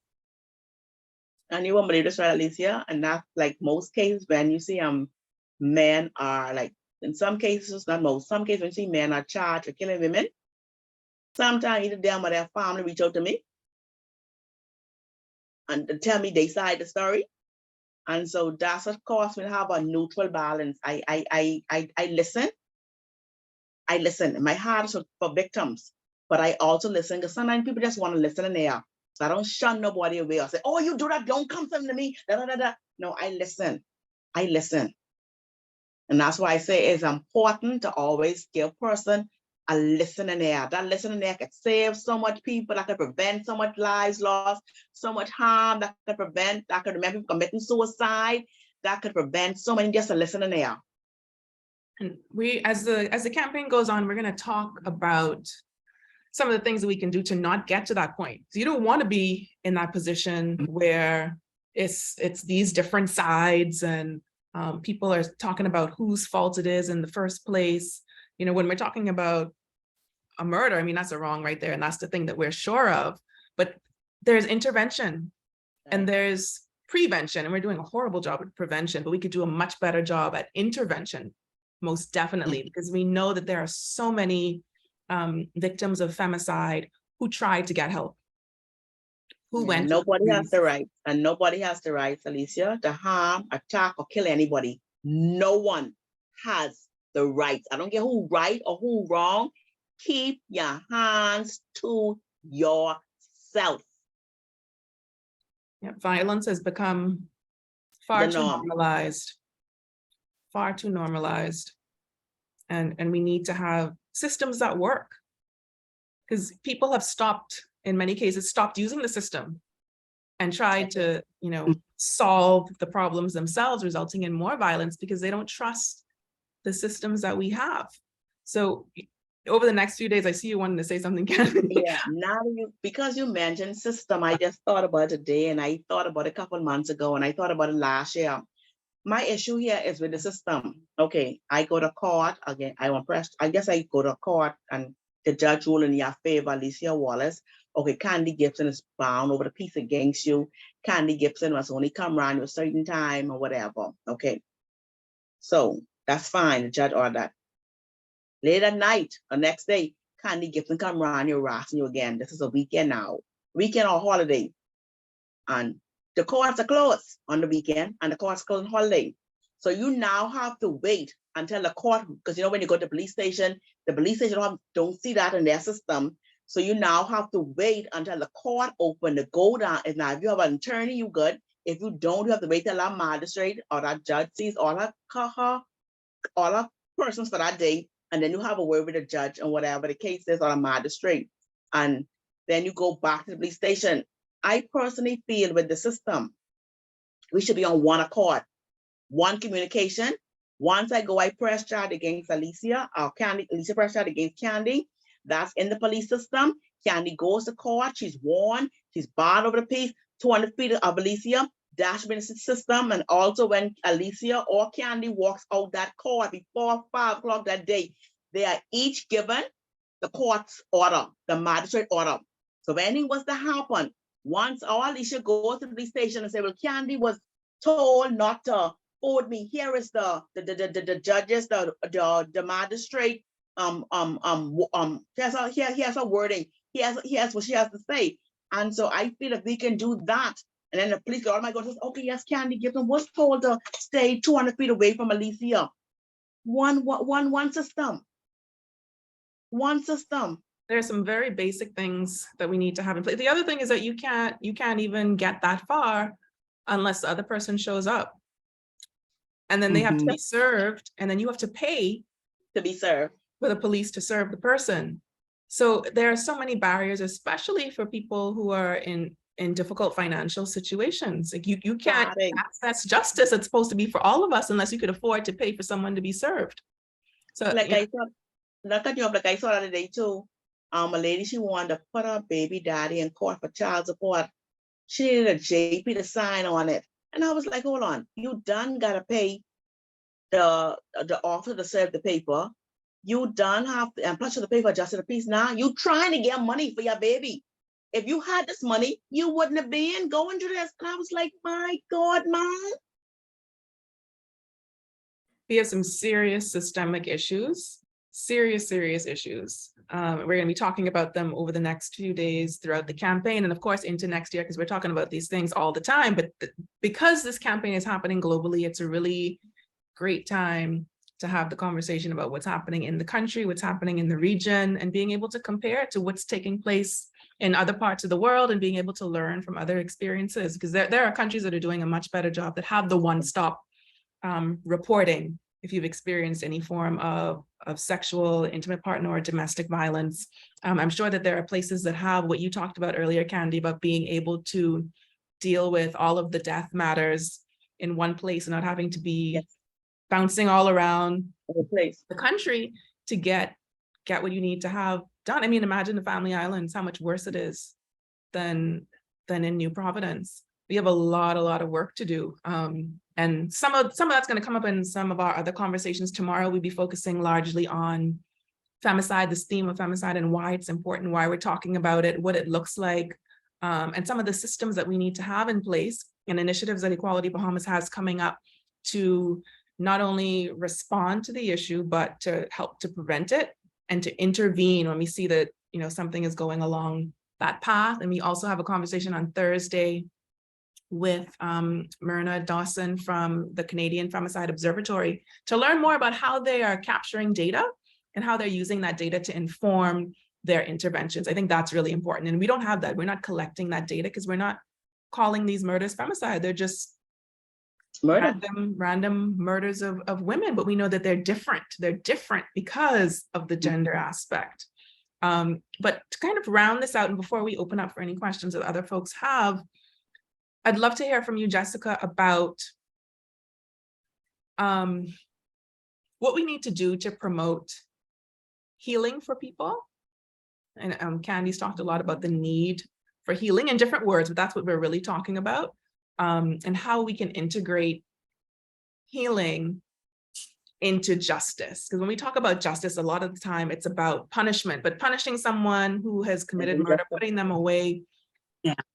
And you won't believe this, right, Alicia? And that's like most cases when you see men are like, in some cases, not most, some cases when you see men are charged with killing women, sometimes either them or their family reach out to me and tell me they side the story. And so that's what caused me to have a neutral balance. I listen. I listen. My heart is for victims, but I also listen because sometimes people just want to listen in there. So I don't shun nobody away or say, oh, you do that, don't come to me. Da, da, da, da. No, I listen. I listen. And that's why I say it's important to always give a person a listening ear. That listening ear can save so much people, that can prevent so much lives lost, so much harm, that could prevent, that could prevent people committing suicide, that could prevent so many, just a listening ear. And we, as the campaign goes on, we're going to talk about some of the things that we can do to not get to that point. So you don't want to be in that position where it's these different sides and people are talking about whose fault it is in the first place. You know, when we're talking about a murder, I mean, that's a wrong right there. And that's the thing that we're sure of. But there's intervention and there's prevention. And we're doing a horrible job at prevention, but we could do a much better job at intervention, most definitely, because we know that there are so many victims of femicide who tried to get help, who went to Nobody has police. the right, and nobody has the right, Alicia, to harm, attack, or kill anybody. No one has the right. I don't care who right or who wrong. Keep your hands to yourself. Yeah, violence has become The far too norm. normalized, far too normalized. And we need to have systems that work, because people have stopped, in many cases, stopped using the system and tried to, you know, solve the problems themselves, resulting in more violence because they don't trust the systems that we have. So over the next few days, I see you wanting to say something, Khandi. Yeah, now because you mentioned system, I just thought about it today, and I thought about it a couple of months ago, and I thought about it last year. My issue here is with the system. Okay, I go to court again. I guess I go to court and the judge ruled in your favor, Alicia Wallace. Okay, Khandi Gibson is bound over the piece against you. Khandi Gibson must only come around at a certain time or whatever. Okay, so that's fine. The judge ordered that. Late at night, the next day, Khandi Gibson come around, you're harassing you again. This is a weekend now, weekend or holiday. And the courts are closed on the weekend and the courts closed on holiday. So you now have to wait until the court, because you know when you go to the police station don't see that in their system. So you now have to wait until the court open to go down. And now if you have an attorney, you good. If you don't, you have to wait till that magistrate or that judge sees all her persons for that day. And then you have a word with the judge and whatever the case is or a magistrate. And then you go back to the police station. I personally feel with the system, we should be on one accord, one communication. Once I go, I press charge against Alicia, or Khandi, Alicia press charge against Khandi. That's in the police system. Khandi goes to court, she's warned, she's barred over the piece, 200 feet of Alicia, dashboard system. And also when Alicia or Khandi walks out that court before 5 o'clock that day, they are each given the court's order, the magistrate order. So if anything was to happen, once Alicia goes to the police station and say, well, Khandi was told not to forward me, here is the judges, the magistrate, here's her wording, here's what she has to say. And so I feel if we can do that, and then the police go, oh my God, okay, yes, Khandi Gibson was told to stay 200 feet away from Alicia. One system. One system. There's some very basic things that we need to have in place. The other thing is that you can't even get that far unless the other person shows up. And then they have to be served, and then you have to pay to be served for the police to serve the person. So there are so many barriers, especially for people who are in difficult financial situations. Like you can't access justice. It's supposed to be for all of us unless you could afford to pay for someone to be served. So like I saw, not that you like I saw the other day too. A lady, she wanted to put her baby daddy in court for child support. She needed a JP to sign on it. And I was like, hold on, you done gotta pay the author to serve the paper. You done have to, and plus you have to pay for justice of the peace. Now you trying to get money for your baby. If you had this money, you wouldn't have been going to this. And I was like, my God, Mom. We have some serious systemic issues, serious issues. We're going to be talking about them over the next few days throughout the campaign, and of course into next year, because we're talking about these things all the time. But because this campaign is happening globally, it's a really great time to have the conversation about what's happening in the country, what's happening in the region, and being able to compare it to what's taking place in other parts of the world, and being able to learn from other experiences, because there are countries that are doing a much better job, that have the one-stop reporting if you've experienced any form of sexual, intimate partner, or domestic violence. I'm sure that there are places that have what you talked about earlier, Khandi, about being able to deal with all of the death matters in one place and not having to be bouncing all around the country to get what you need to have done. I mean, imagine the Family Islands, how much worse it is than in New Providence. We have a lot of work to do. And some of that's going to come up in some of our other conversations. Tomorrow, we'll be focusing largely on femicide, this theme of femicide, and why it's important, why we're talking about it, what it looks like, and some of the systems that we need to have in place, and initiatives that Equality Bahamas has coming up to not only respond to the issue, but to help to prevent it and to intervene when we see that, you know, something is going along that path. And we also have a conversation on Thursday with Myrna Dawson from the Canadian Femicide Observatory to learn more about how they are capturing data and how they're using that data to inform their interventions. I think that's really important. And we don't have that. We're not collecting that data because we're not calling these murders femicide. They're just random murders of women, but we know that they're different. They're different because of the gender aspect. But to kind of round this out, and before we open up for any questions that other folks have, I'd love to hear from you, Jessica, about what we need to do to promote healing for people. And Khandi's talked a lot about the need for healing in different words, but that's what we're really talking about, and how we can integrate healing into justice. Because when we talk about justice, a lot of the time it's about punishment, but punishing someone who has committed murder, putting them away,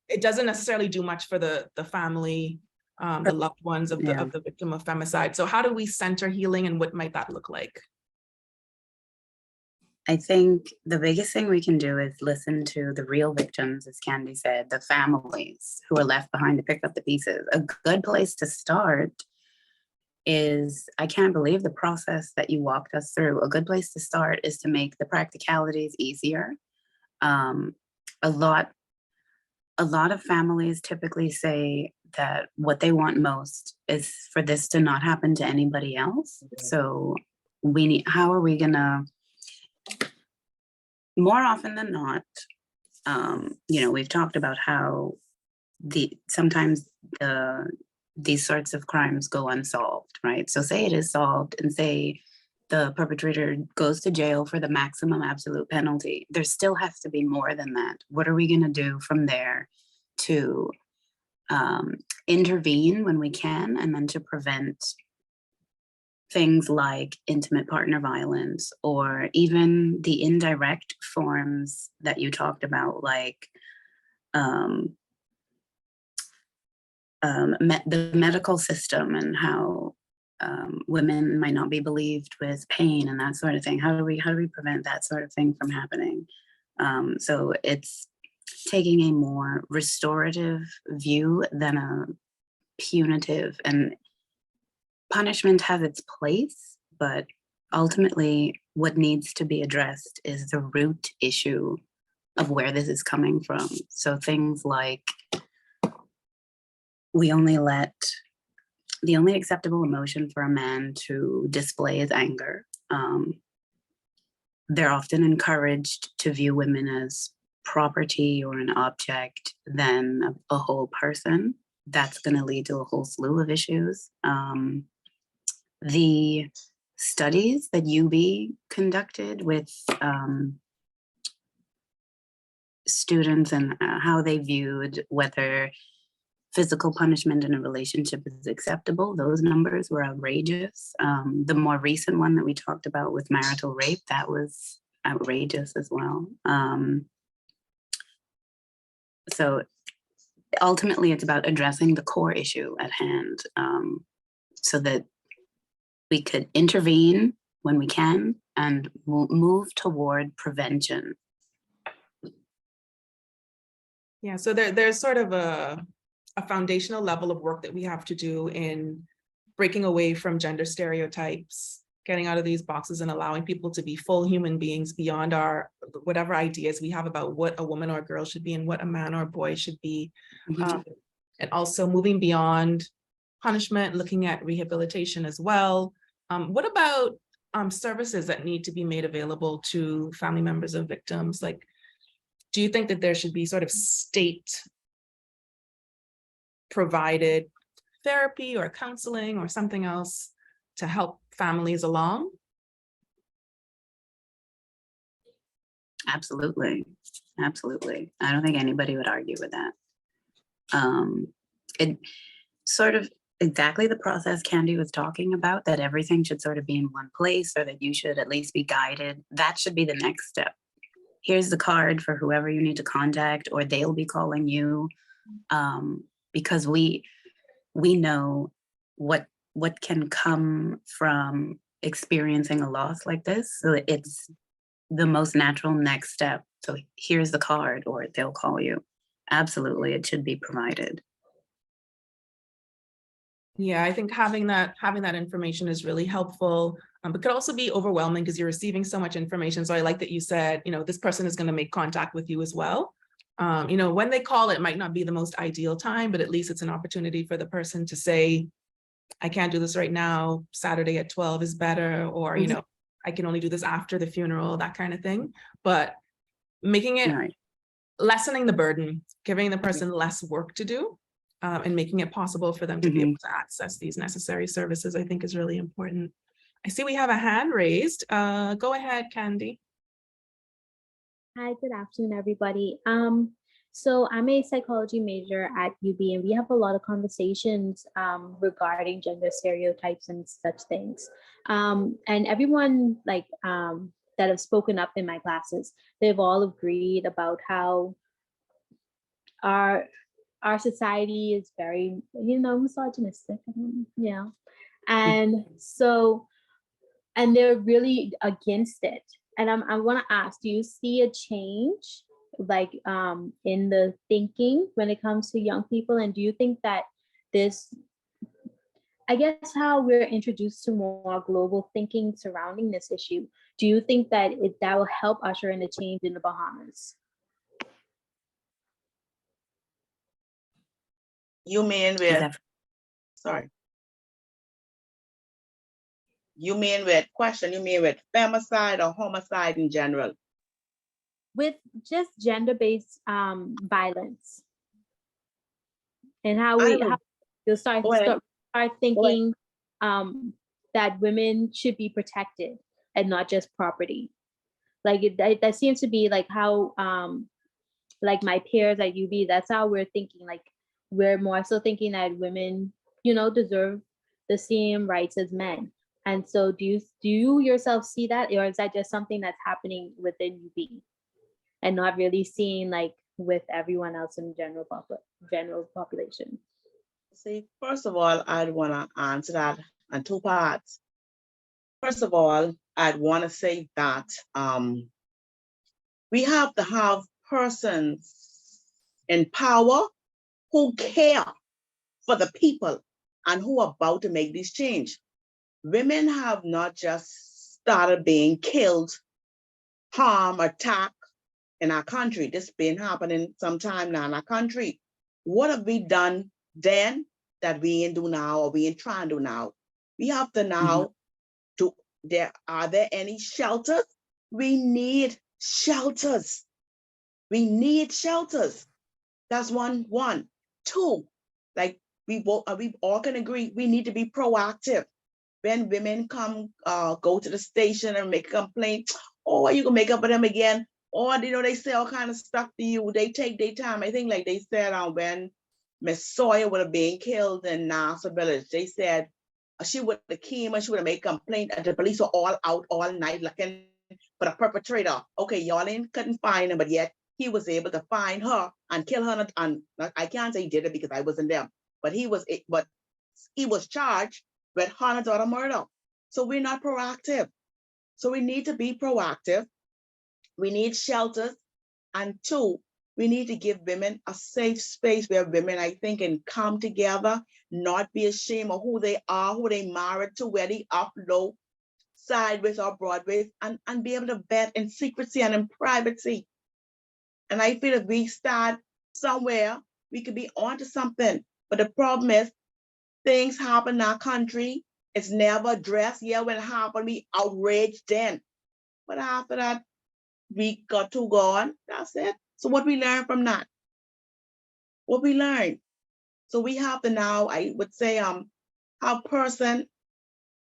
it doesn't necessarily do much for the family, the loved ones of the victim of femicide. So how do we center healing, and what might that look like? I think the biggest thing we can do is listen to the real victims, as Khandi said, the families who are left behind to pick up the pieces. A good place to start is, I can't believe the process that you walked us through. A good place to start is to make the practicalities easier. A lot of families typically say that what they want most is for this to not happen to anybody else. So how are we gonna, more often than not, we've talked about how sometimes the these sorts of crimes go unsolved, right? So say it is solved and say the perpetrator goes to jail for the maximum absolute penalty. There still has to be more than that. What are we going to do from there to intervene when we can, and then to prevent things like intimate partner violence, or even the indirect forms that you talked about, like the medical system and how women might not be believed with pain and that sort of thing. How do we prevent that sort of thing from happening? So it's taking a more restorative view than a punitive. And punishment has its place, but ultimately what needs to be addressed is the root issue of where this is coming from. So things like the only acceptable emotion for a man to display is anger. They're often encouraged to view women as property or an object than a whole person. That's going to lead to a whole slew of issues. The studies that UB conducted with students and how they viewed whether physical punishment in a relationship is acceptable, those numbers were outrageous. The more recent one that we talked about with marital rape, that was outrageous as well. So ultimately it's about addressing the core issue at hand, so that we could intervene when we can and move toward prevention. Yeah, so there's sort of a foundational level of work that we have to do in breaking away from gender stereotypes, getting out of these boxes and allowing people to be full human beings beyond our whatever ideas we have about what a woman or a girl should be and what a man or a boy should be. And also moving beyond punishment, looking at rehabilitation as well. What about services that need to be made available to family members of victims? Like, do you think that there should be sort of state provided therapy or counseling or something else to help families along? Absolutely. Absolutely. I don't think anybody would argue with that. It sort of exactly the process Khandi was talking about, that everything should sort of be in one place, or that you should at least be guided. That should be the next step. Here's the card for whoever you need to contact, or they'll be calling you, because we know what can come from experiencing a loss like this. So it's the most natural next step. So here's the card, or they'll call you. Absolutely, it should be provided. Yeah, I think having that information is really helpful, but could also be overwhelming because you're receiving so much information. So I like that you said, this person is going to make contact with you as well. When they call, it might not be the most ideal time, but at least it's an opportunity for the person to say, I can't do this right now. Saturday at 12 is better, or, I can only do this after the funeral, that kind of thing. But making it, Right. lessening the burden, giving the person less work to do, and making it possible for them to be able to access these necessary services, I think is really important. I see we have a hand raised. Go ahead, Khandi. Hi, good afternoon, everybody. So I'm a psychology major at UB, and we have a lot of conversations regarding gender stereotypes and such things. And everyone that have spoken up in my classes, they've all agreed about how our society is very, misogynistic, and so, and they're really against it. And I want to ask, do you see a change in the thinking when it comes to young people? And do you think that this, I guess, how we're introduced to more global thinking surrounding this issue, do you think that that will help usher in a change in the Bahamas? You mean with, sorry. You mean with femicide or homicide in general? With just gender-based violence, and how You'll start Go ahead. thinking that women should be protected and not just property. Like that seems to be like how like my peers at UB, that's how we're thinking. Like we're more so thinking that women, deserve the same rights as men. And so do you yourself see that, or is that just something that's happening within UB and not really seeing like with everyone else in general population? See, first of all, I'd want to answer that in two parts. First of all, I'd want to say that we have to have persons in power who care for the people and who are about to make this change. Women have not just started being killed, harmed, attacked in our country. This has been happening sometime now in our country. What have we done then that we ain't do now, or we ain't trying to do now? We have to now are there any shelters? We need shelters. We need shelters. That's one. Two, like we all can agree, we need to be proactive. When women come, go to the station and make a complaint, or you can make up with them again, or they say all kind of stuff to you. They take their time. I think like they said when Miss Sawyer would have been killed in Nassau Village, they said she would have came and she would have made a complaint, and the police were all out all night looking for the perpetrator. Okay, y'all couldn't find him, but yet he was able to find her and kill her. And I can't say he did it because I wasn't there, but he was charged with hundreds of murder. So we're not proactive. So we need to be proactive. We need shelters. And two, we need to give women a safe space where women, I think, can come together, not be ashamed of who they are, who they married to, where they up, low, sideways or broadways, and be able to vet in secrecy and in privacy. And I feel if we start somewhere, we could be onto something. But the problem is, things happen in our country. It's never addressed. Yeah, when it happened, we outraged then. But after that, we got to go on. That's it. So what we learn from that? What we learn? So we have to now, I would say, have a person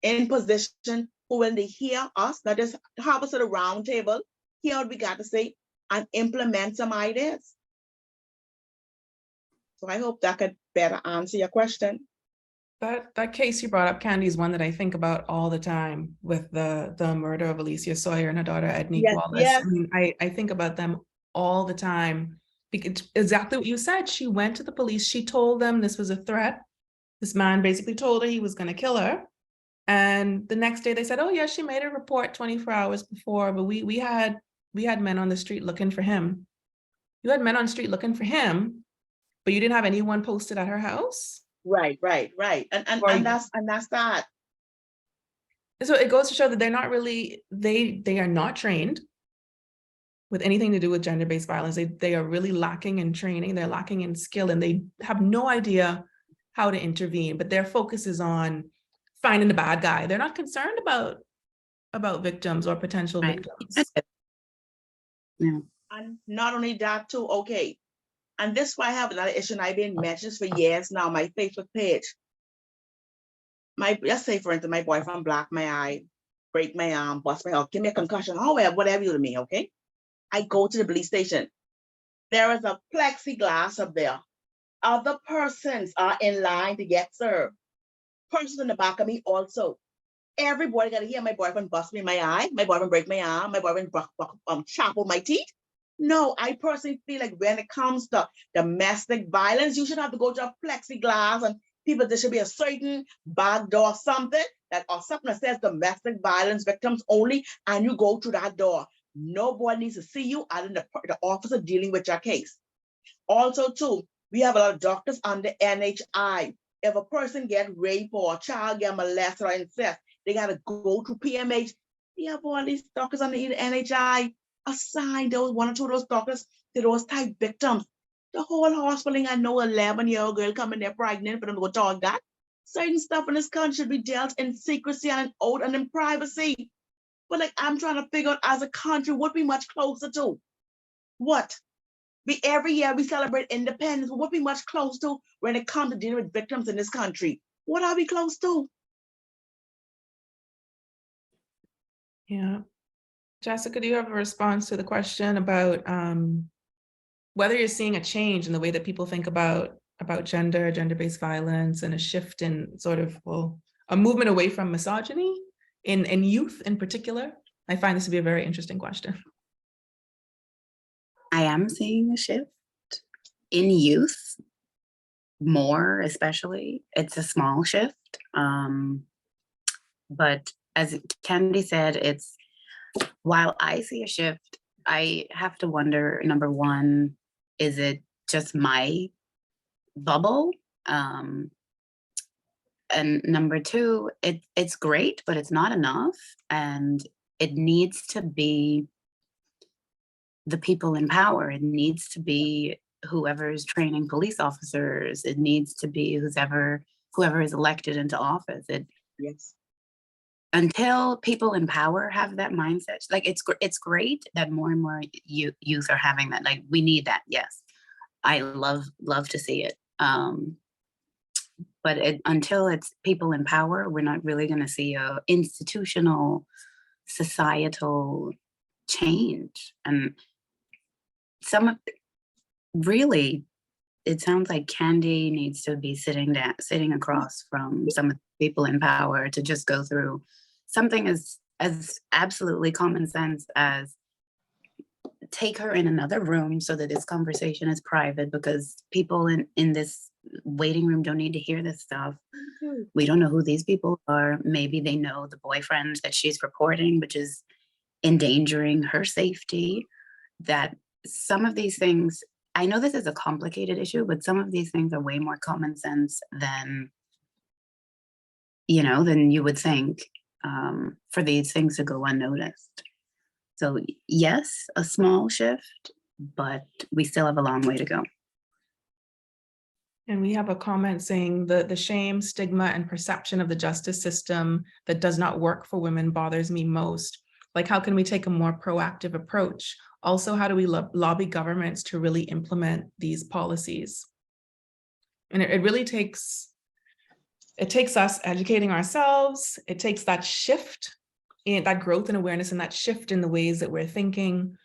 in position who, when they hear us, not just have us at a round table, hear what we got to say, and implement some ideas. So I hope that could better answer your question. That case you brought up, Khandi, is one that I think about all the time with the murder of Alicia Sawyer and her daughter Ednique Wallace. Yes. I mean, I think about them all the time because exactly what you said. She went to the police. She told them this was a threat. This man basically told her he was going to kill her. And the next day they said, oh yeah, she made a report 24 hours before, but we had men on the street looking for him. You had men on the street looking for him, but you didn't have anyone posted at her house. Right. And that's that. So it goes to show that they're not really, they are not trained with anything to do with gender-based violence. They are really lacking in training, they're lacking in skill, and they have no idea how to intervene, but their focus is on finding the bad guy. They're not concerned about victims or potential victims. Yeah. And not only that too, okay. And this is why I have another issue, and I've been mentioning for years now, my Facebook page. Let's say, for instance, my boyfriend blocked my eye, break my arm, bust my head, give me a concussion, however, whatever you do to me, okay? I go to the police station. There is a plexiglass up there. Other persons are in line to get served. Persons in the back of me also. Everybody got to hear my boyfriend bust me in my eye, my boyfriend break my arm, my boyfriend chop my teeth. No, I personally feel like when it comes to domestic violence, you should have to go to a plexiglass, and there should be a certain back door, something that says domestic violence victims only, and you go through that door. Nobody needs to see you other than the officer dealing with your case. Also, too, we have a lot of doctors under NHI. If a person get raped or a child get molested or incest, they got to go through PMH. We have all these doctors under the NHI assigned those one or two of those doctors to those type victims. The whole hospital, I know 11-year-old girl coming there pregnant for them to go talk that. Certain stuff in this country should be dealt in secrecy and out and in privacy. But like, I'm trying to figure out as a country what we much closer to. What? Every year we celebrate independence. What we much close to when it comes to dealing with victims in this country? What are we close to? Yeah. Jessica, do you have a response to the question about whether you're seeing a change in the way that people think about gender-based violence, and a shift in sort of, well, a movement away from misogyny in youth in particular? I find this to be a very interesting question. I am seeing a shift in youth, more especially. It's a small shift. But as Khandi said, while I see a shift, I have to wonder, number one, is it just my bubble? And number two, it's great, but it's not enough. And it needs to be the people in power. It needs to be whoever is training police officers. It needs to be whoever is elected into office. Yes. Until people in power have that mindset, like it's great that more and more youth are having that. Like, we need that. Yes, I love to see it. But until it's people in power, we're not really going to see a institutional, societal change. And really, it sounds like Khandi needs to be sitting across from some of the people in power to just go through something as absolutely common sense as take her in another room so that this conversation is private, because people in this waiting room don't need to hear this stuff. We don't know who these people are. Maybe they know the boyfriend that she's reporting, which is endangering her safety. That some of these things, I know this is a complicated issue, but some of these things are way more common sense than you would think, for these things to go unnoticed. So yes, a small shift, but we still have a long way to go. And we have a comment saying the shame, stigma, and perception of the justice system that does not work for women bothers me most. Like, how can we take a more proactive approach? Also, how do we lobby governments to really implement these policies? And it really takes us educating ourselves. It takes that shift, in that growth and awareness, and that shift in the ways that we're thinking.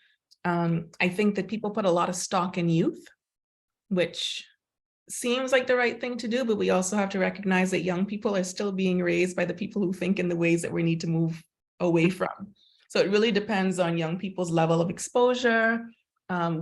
I think that people put a lot of stock in youth, which seems like the right thing to do, but we also have to recognize that young people are still being raised by the people who think in the ways that we need to move away from. So it really depends on young people's level of exposure,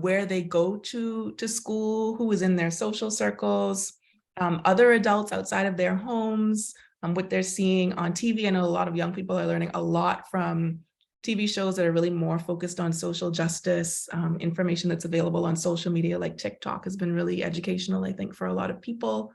where they go to school, who is in their social circles, other adults outside of their homes, what they're seeing on TV. I know a lot of young people are learning a lot from TV shows that are really more focused on social justice. Information that's available on social media like TikTok has been really educational, I think, for a lot of people.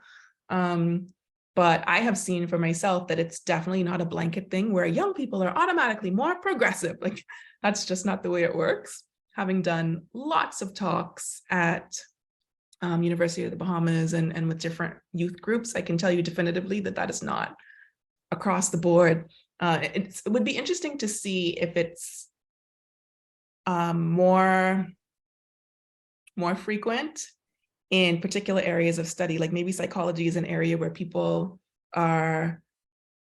But I have seen for myself that it's definitely not a blanket thing where young people are automatically more progressive. Like, that's just not the way it works. Having done lots of talks at University of the Bahamas and with different youth groups, I can tell you definitively that is not across the board. It would be interesting to see if it's more frequent in particular areas of study, like maybe psychology is an area where people are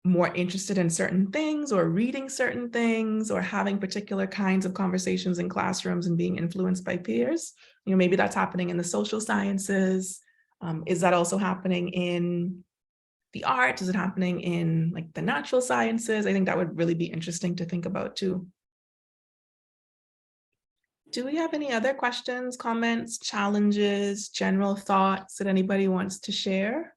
more interested in certain things or reading certain things or having particular kinds of conversations in classrooms and being influenced by peers. Maybe that's happening in the social sciences. Is that also happening in the arts? Is it happening in like the natural sciences? I think that would really be interesting to think about too. Do we have any other questions, comments, challenges, general thoughts that anybody wants to share?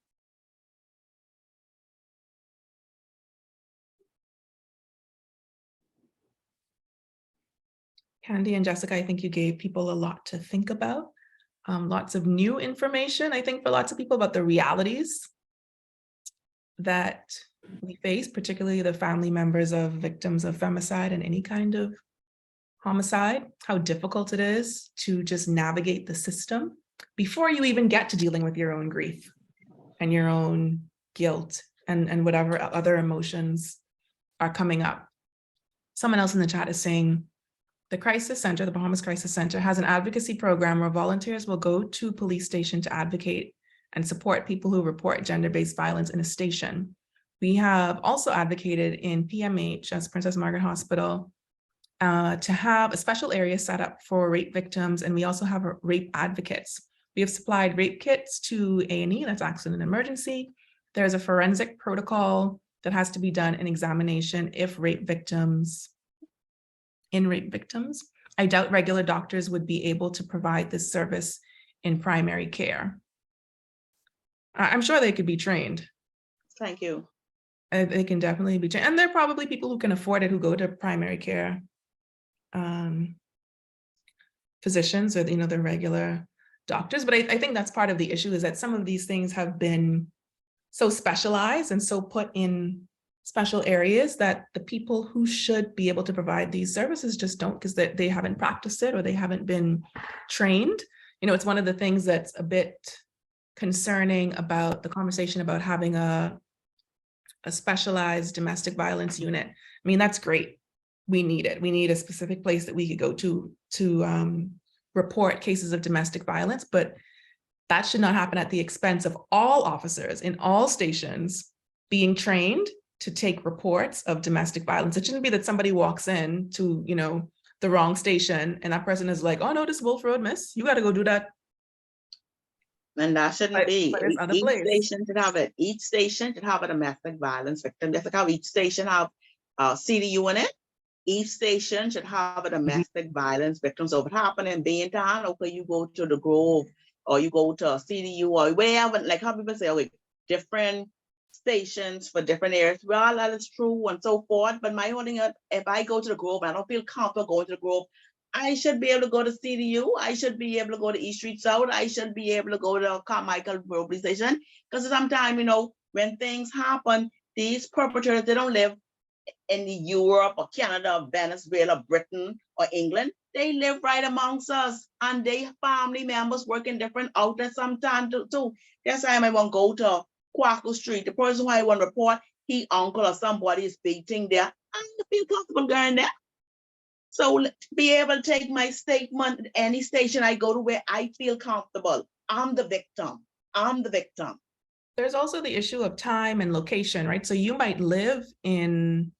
Khandi and Jessica, I think you gave people a lot to think about. Lots of new information, I think, for lots of people about the realities that we face, particularly the family members of victims of femicide and any kind of homicide, how difficult it is to just navigate the system before you even get to dealing with your own grief and your own guilt and whatever other emotions are coming up. Someone else in the chat is saying, the Crisis Center, the Bahamas Crisis Center, has an advocacy program where volunteers will go to police station to advocate and support people who report gender-based violence in a station. We have also advocated in PMH, as Princess Margaret Hospital, to have a special area set up for rape victims, and we also have rape advocates. We have supplied rape kits to A&E, that's accident and emergency. There's a forensic protocol that has to be done in examination if rape victims. I doubt regular doctors would be able to provide this service in primary care. I'm sure they could be trained. Thank you. They can definitely be trained. And there are probably people who can afford it who go to primary care physicians, or the regular doctors. But I think that's part of the issue, is that some of these things have been so specialized and so put in special areas that the people who should be able to provide these services just don't, because they haven't practiced it or they haven't been trained. It's one of the things that's a bit concerning about the conversation about having a specialized domestic violence unit. I mean, that's great. We need it. We need a specific place that we could go to report cases of domestic violence, but that should not happen at the expense of all officers in all stations being trained to take reports of domestic violence. It shouldn't be that somebody walks in to, the wrong station and that person is like, oh no, this is Wolf Road, miss, you got to go do that. And that shouldn't be. Each station should have a domestic violence victim. Just like how each station have CDU in it. Each station should have a domestic violence victim. So if it happened in Baytown, okay, you go to the Grove, or you go to a CDU, or wherever, like how people say, okay, different stations for different areas. Well, that is true and so forth. But my only thing, if I go to the Grove and I don't feel comfortable going to the Grove, I should be able to go to CDU. I should be able to go to East Street South. I should be able to go to Carmichael Police Station. Because sometimes, when things happen, these perpetrators, they don't live in Europe or Canada or Venezuela, Britain or England. They live right amongst us, and they family members work in different outlets sometimes too. That's why I might want to go to Quackle Street. The person who I want to report, he uncle or somebody is beating there. I don't feel comfortable going there. So to be able to take my statement at any station I go to where I feel comfortable. I'm the victim. There's also the issue of time and location, right? So you might live in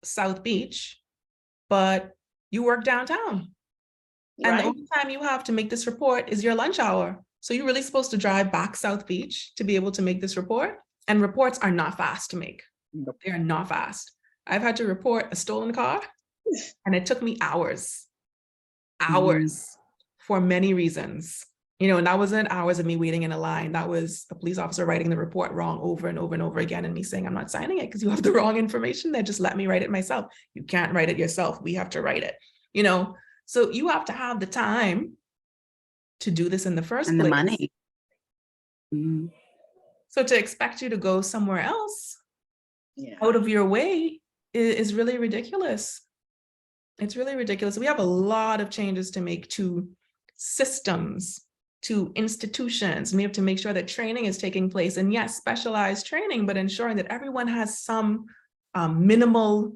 South Beach, but you work downtown. And right. The only time you have to make this report is your lunch hour. So you're really supposed to drive back South Beach to be able to make this report. And reports are not fast to make. Nope. They are not fast. I've had to report a stolen car, and it took me hours for many reasons. And that wasn't hours of me waiting in a line. That was a police officer writing the report wrong over and over and over again, and me saying, I'm not signing it because you have the wrong information there. Just let me write it myself. You can't write it yourself. We have to write it, So you have to have the time to do this in the first place. And the money. So to expect you to go somewhere else out of your way is really ridiculous. It's really ridiculous. We have a lot of changes to make to systems, to institutions. And we have to make sure that training is taking place, and yes, specialized training, but ensuring that everyone has some minimal,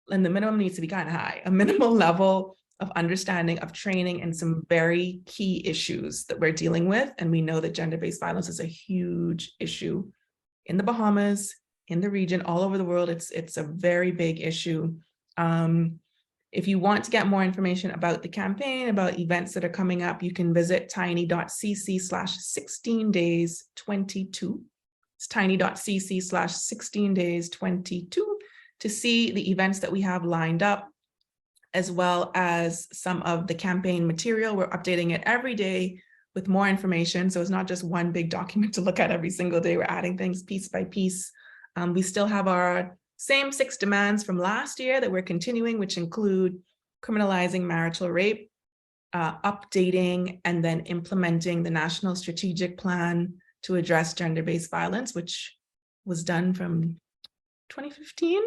and the minimum needs to be kind of high, a minimal level of understanding of training in some very key issues that we're dealing with. And we know that gender-based violence is a huge issue in the Bahamas, in the region, all over the world. It's a very big issue. If you want to get more information about the campaign, about events that are coming up, you can visit tiny.cc/16days22. It's tiny.cc/16days22 to see the events that we have lined up, as well as some of the campaign material. We're updating it every day with more information. So it's not just one big document to look at every single day. We're adding things piece by piece. We still have our same 6 demands from last year that we're continuing, which include criminalizing marital rape, updating and then implementing the National Strategic Plan to address gender-based violence, which was done from 2015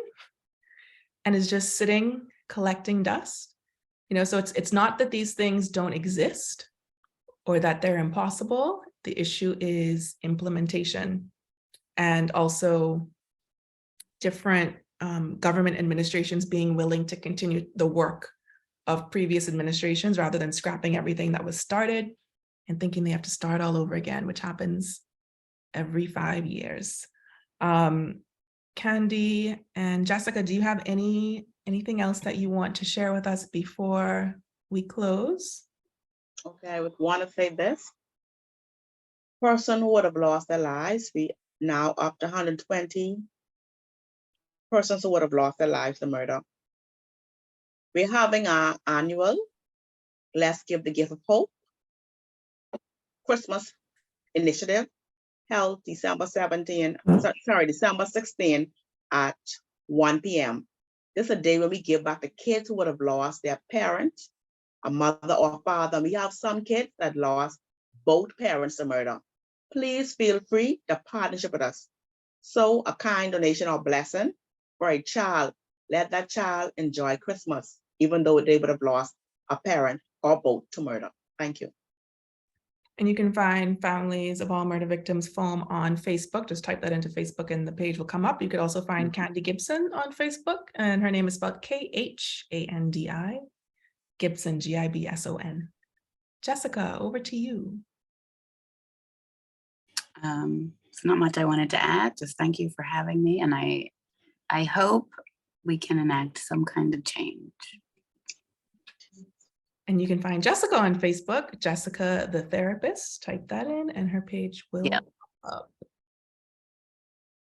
and is just sitting, collecting dust. So it's not that these things don't exist or that they're impossible. The issue is implementation, and also different government administrations being willing to continue the work of previous administrations rather than scrapping everything that was started and thinking they have to start all over again, which happens every 5 years. Khandi and Jessica, do you have anything else that you want to share with us before we close? Okay, I would want to say this. Person who would have lost their lives, we now up to 120 persons who would have lost their lives to murder. We're having our annual Let's Give the Gift of Hope Christmas initiative held December 16 at 1 p.m. This is a day when we give back to kids who would have lost their parent, a mother or father. We have some kids that lost both parents to murder. Please feel free to partnership with us. So a kind donation or blessing for a child. Let that child enjoy Christmas, even though they would have lost a parent or both to murder. Thank you. And you can find Families of All Murder Victims Foam on Facebook. Just type that into Facebook and the page will come up. You could also find Khandi Gibson on Facebook, and her name is spelled Khandi Gibson, Gibson. Jessica, over to you. It's not much I wanted to add. Just thank you for having me, and I hope we can enact some kind of change. And you can find Jessica on Facebook, Jessica the Therapist. Type that in and her page will pop up.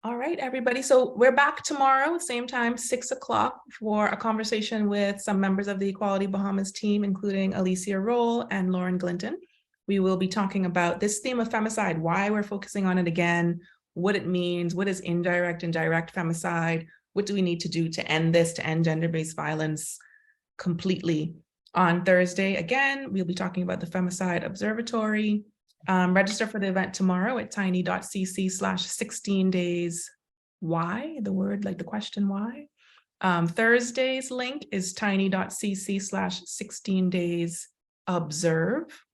All right, everybody. So we're back tomorrow, same time, 6 o'clock, for a conversation with some members of the Equality Bahamas team, including Alicia Roll and Lauren Glinton. We will be talking about this theme of femicide, why we're focusing on it again, what it means, what is indirect and direct femicide, what do we need to do to end this, to end gender-based violence completely. On Thursday, again, we'll be talking about the Femicide Observatory. Register for the event tomorrow at tiny.cc/16days. Why? The word, like the question why. Thursday's link is tiny.cc/16days-observe.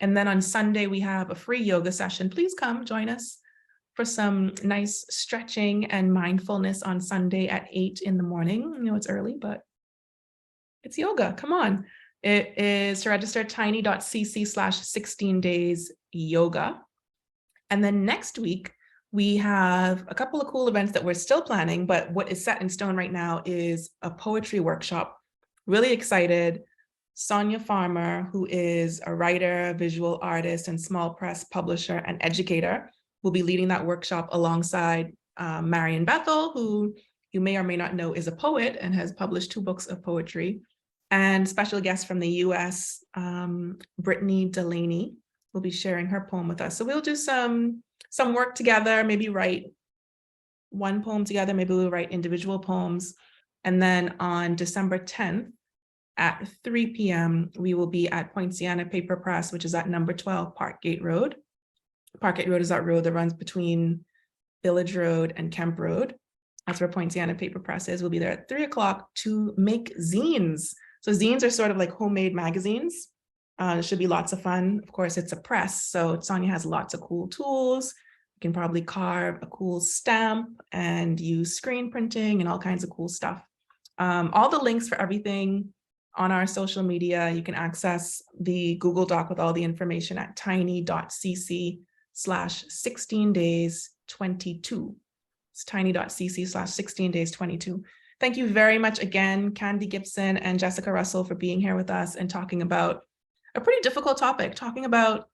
And then on Sunday, we have a free yoga session. Please come join us for some nice stretching and mindfulness on Sunday at 8 in the morning. I know it's early, but it's yoga. Come on. It is to register tiny.cc/16days-yoga. And then next week, we have a couple of cool events that we're still planning, but what is set in stone right now is a poetry workshop. Really excited. Sonia Farmer, who is a writer, visual artist, and small press publisher and educator, will be leading that workshop alongside Marian Bethel, who you may or may not know is a poet and has published 2 books of poetry. And special guest from the US, Brittany Delaney, will be sharing her poem with us. So we'll do some work together, maybe write one poem together, maybe we'll write individual poems. And then on December 10th at 3 p.m., we will be at Poinciana Paper Press, which is at number 12 Parkgate Road. Parkgate Road is that road that runs between Village Road and Kemp Road. That's where Poinciana Paper Press is. We'll be there at 3 o'clock to make zines. So zines are sort of like homemade magazines. It should be lots of fun. Of course, it's a press, so Sonia has lots of cool tools. You can probably carve a cool stamp and use screen printing and all kinds of cool stuff. All the links for everything on our social media, you can access the Google Doc with all the information at tiny.cc/16days22. It's tiny.cc/16days22. Thank you very much again, Khandi Gibson and Jessica Russell, for being here with us and talking about a pretty difficult topic, talking about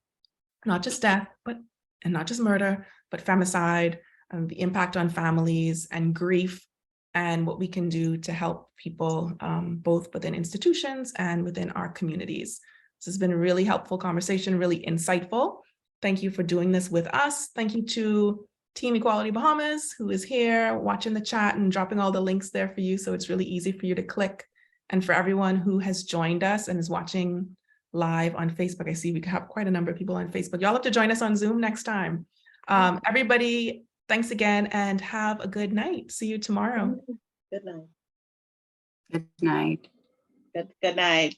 not just death, and not just murder, but femicide, the impact on families and grief, and what we can do to help people both within institutions and within our communities. This has been a really helpful conversation, really insightful. Thank you for doing this with us. Thank you to Team Equality Bahamas, who is here watching the chat and dropping all the links there for you, so it's really easy for you to click. And for everyone who has joined us and is watching live on Facebook, I see we have quite a number of people on Facebook. Y'all have to join us on Zoom next time. Everybody, thanks again and have a good night. See you tomorrow. Good night. Good night. Good night.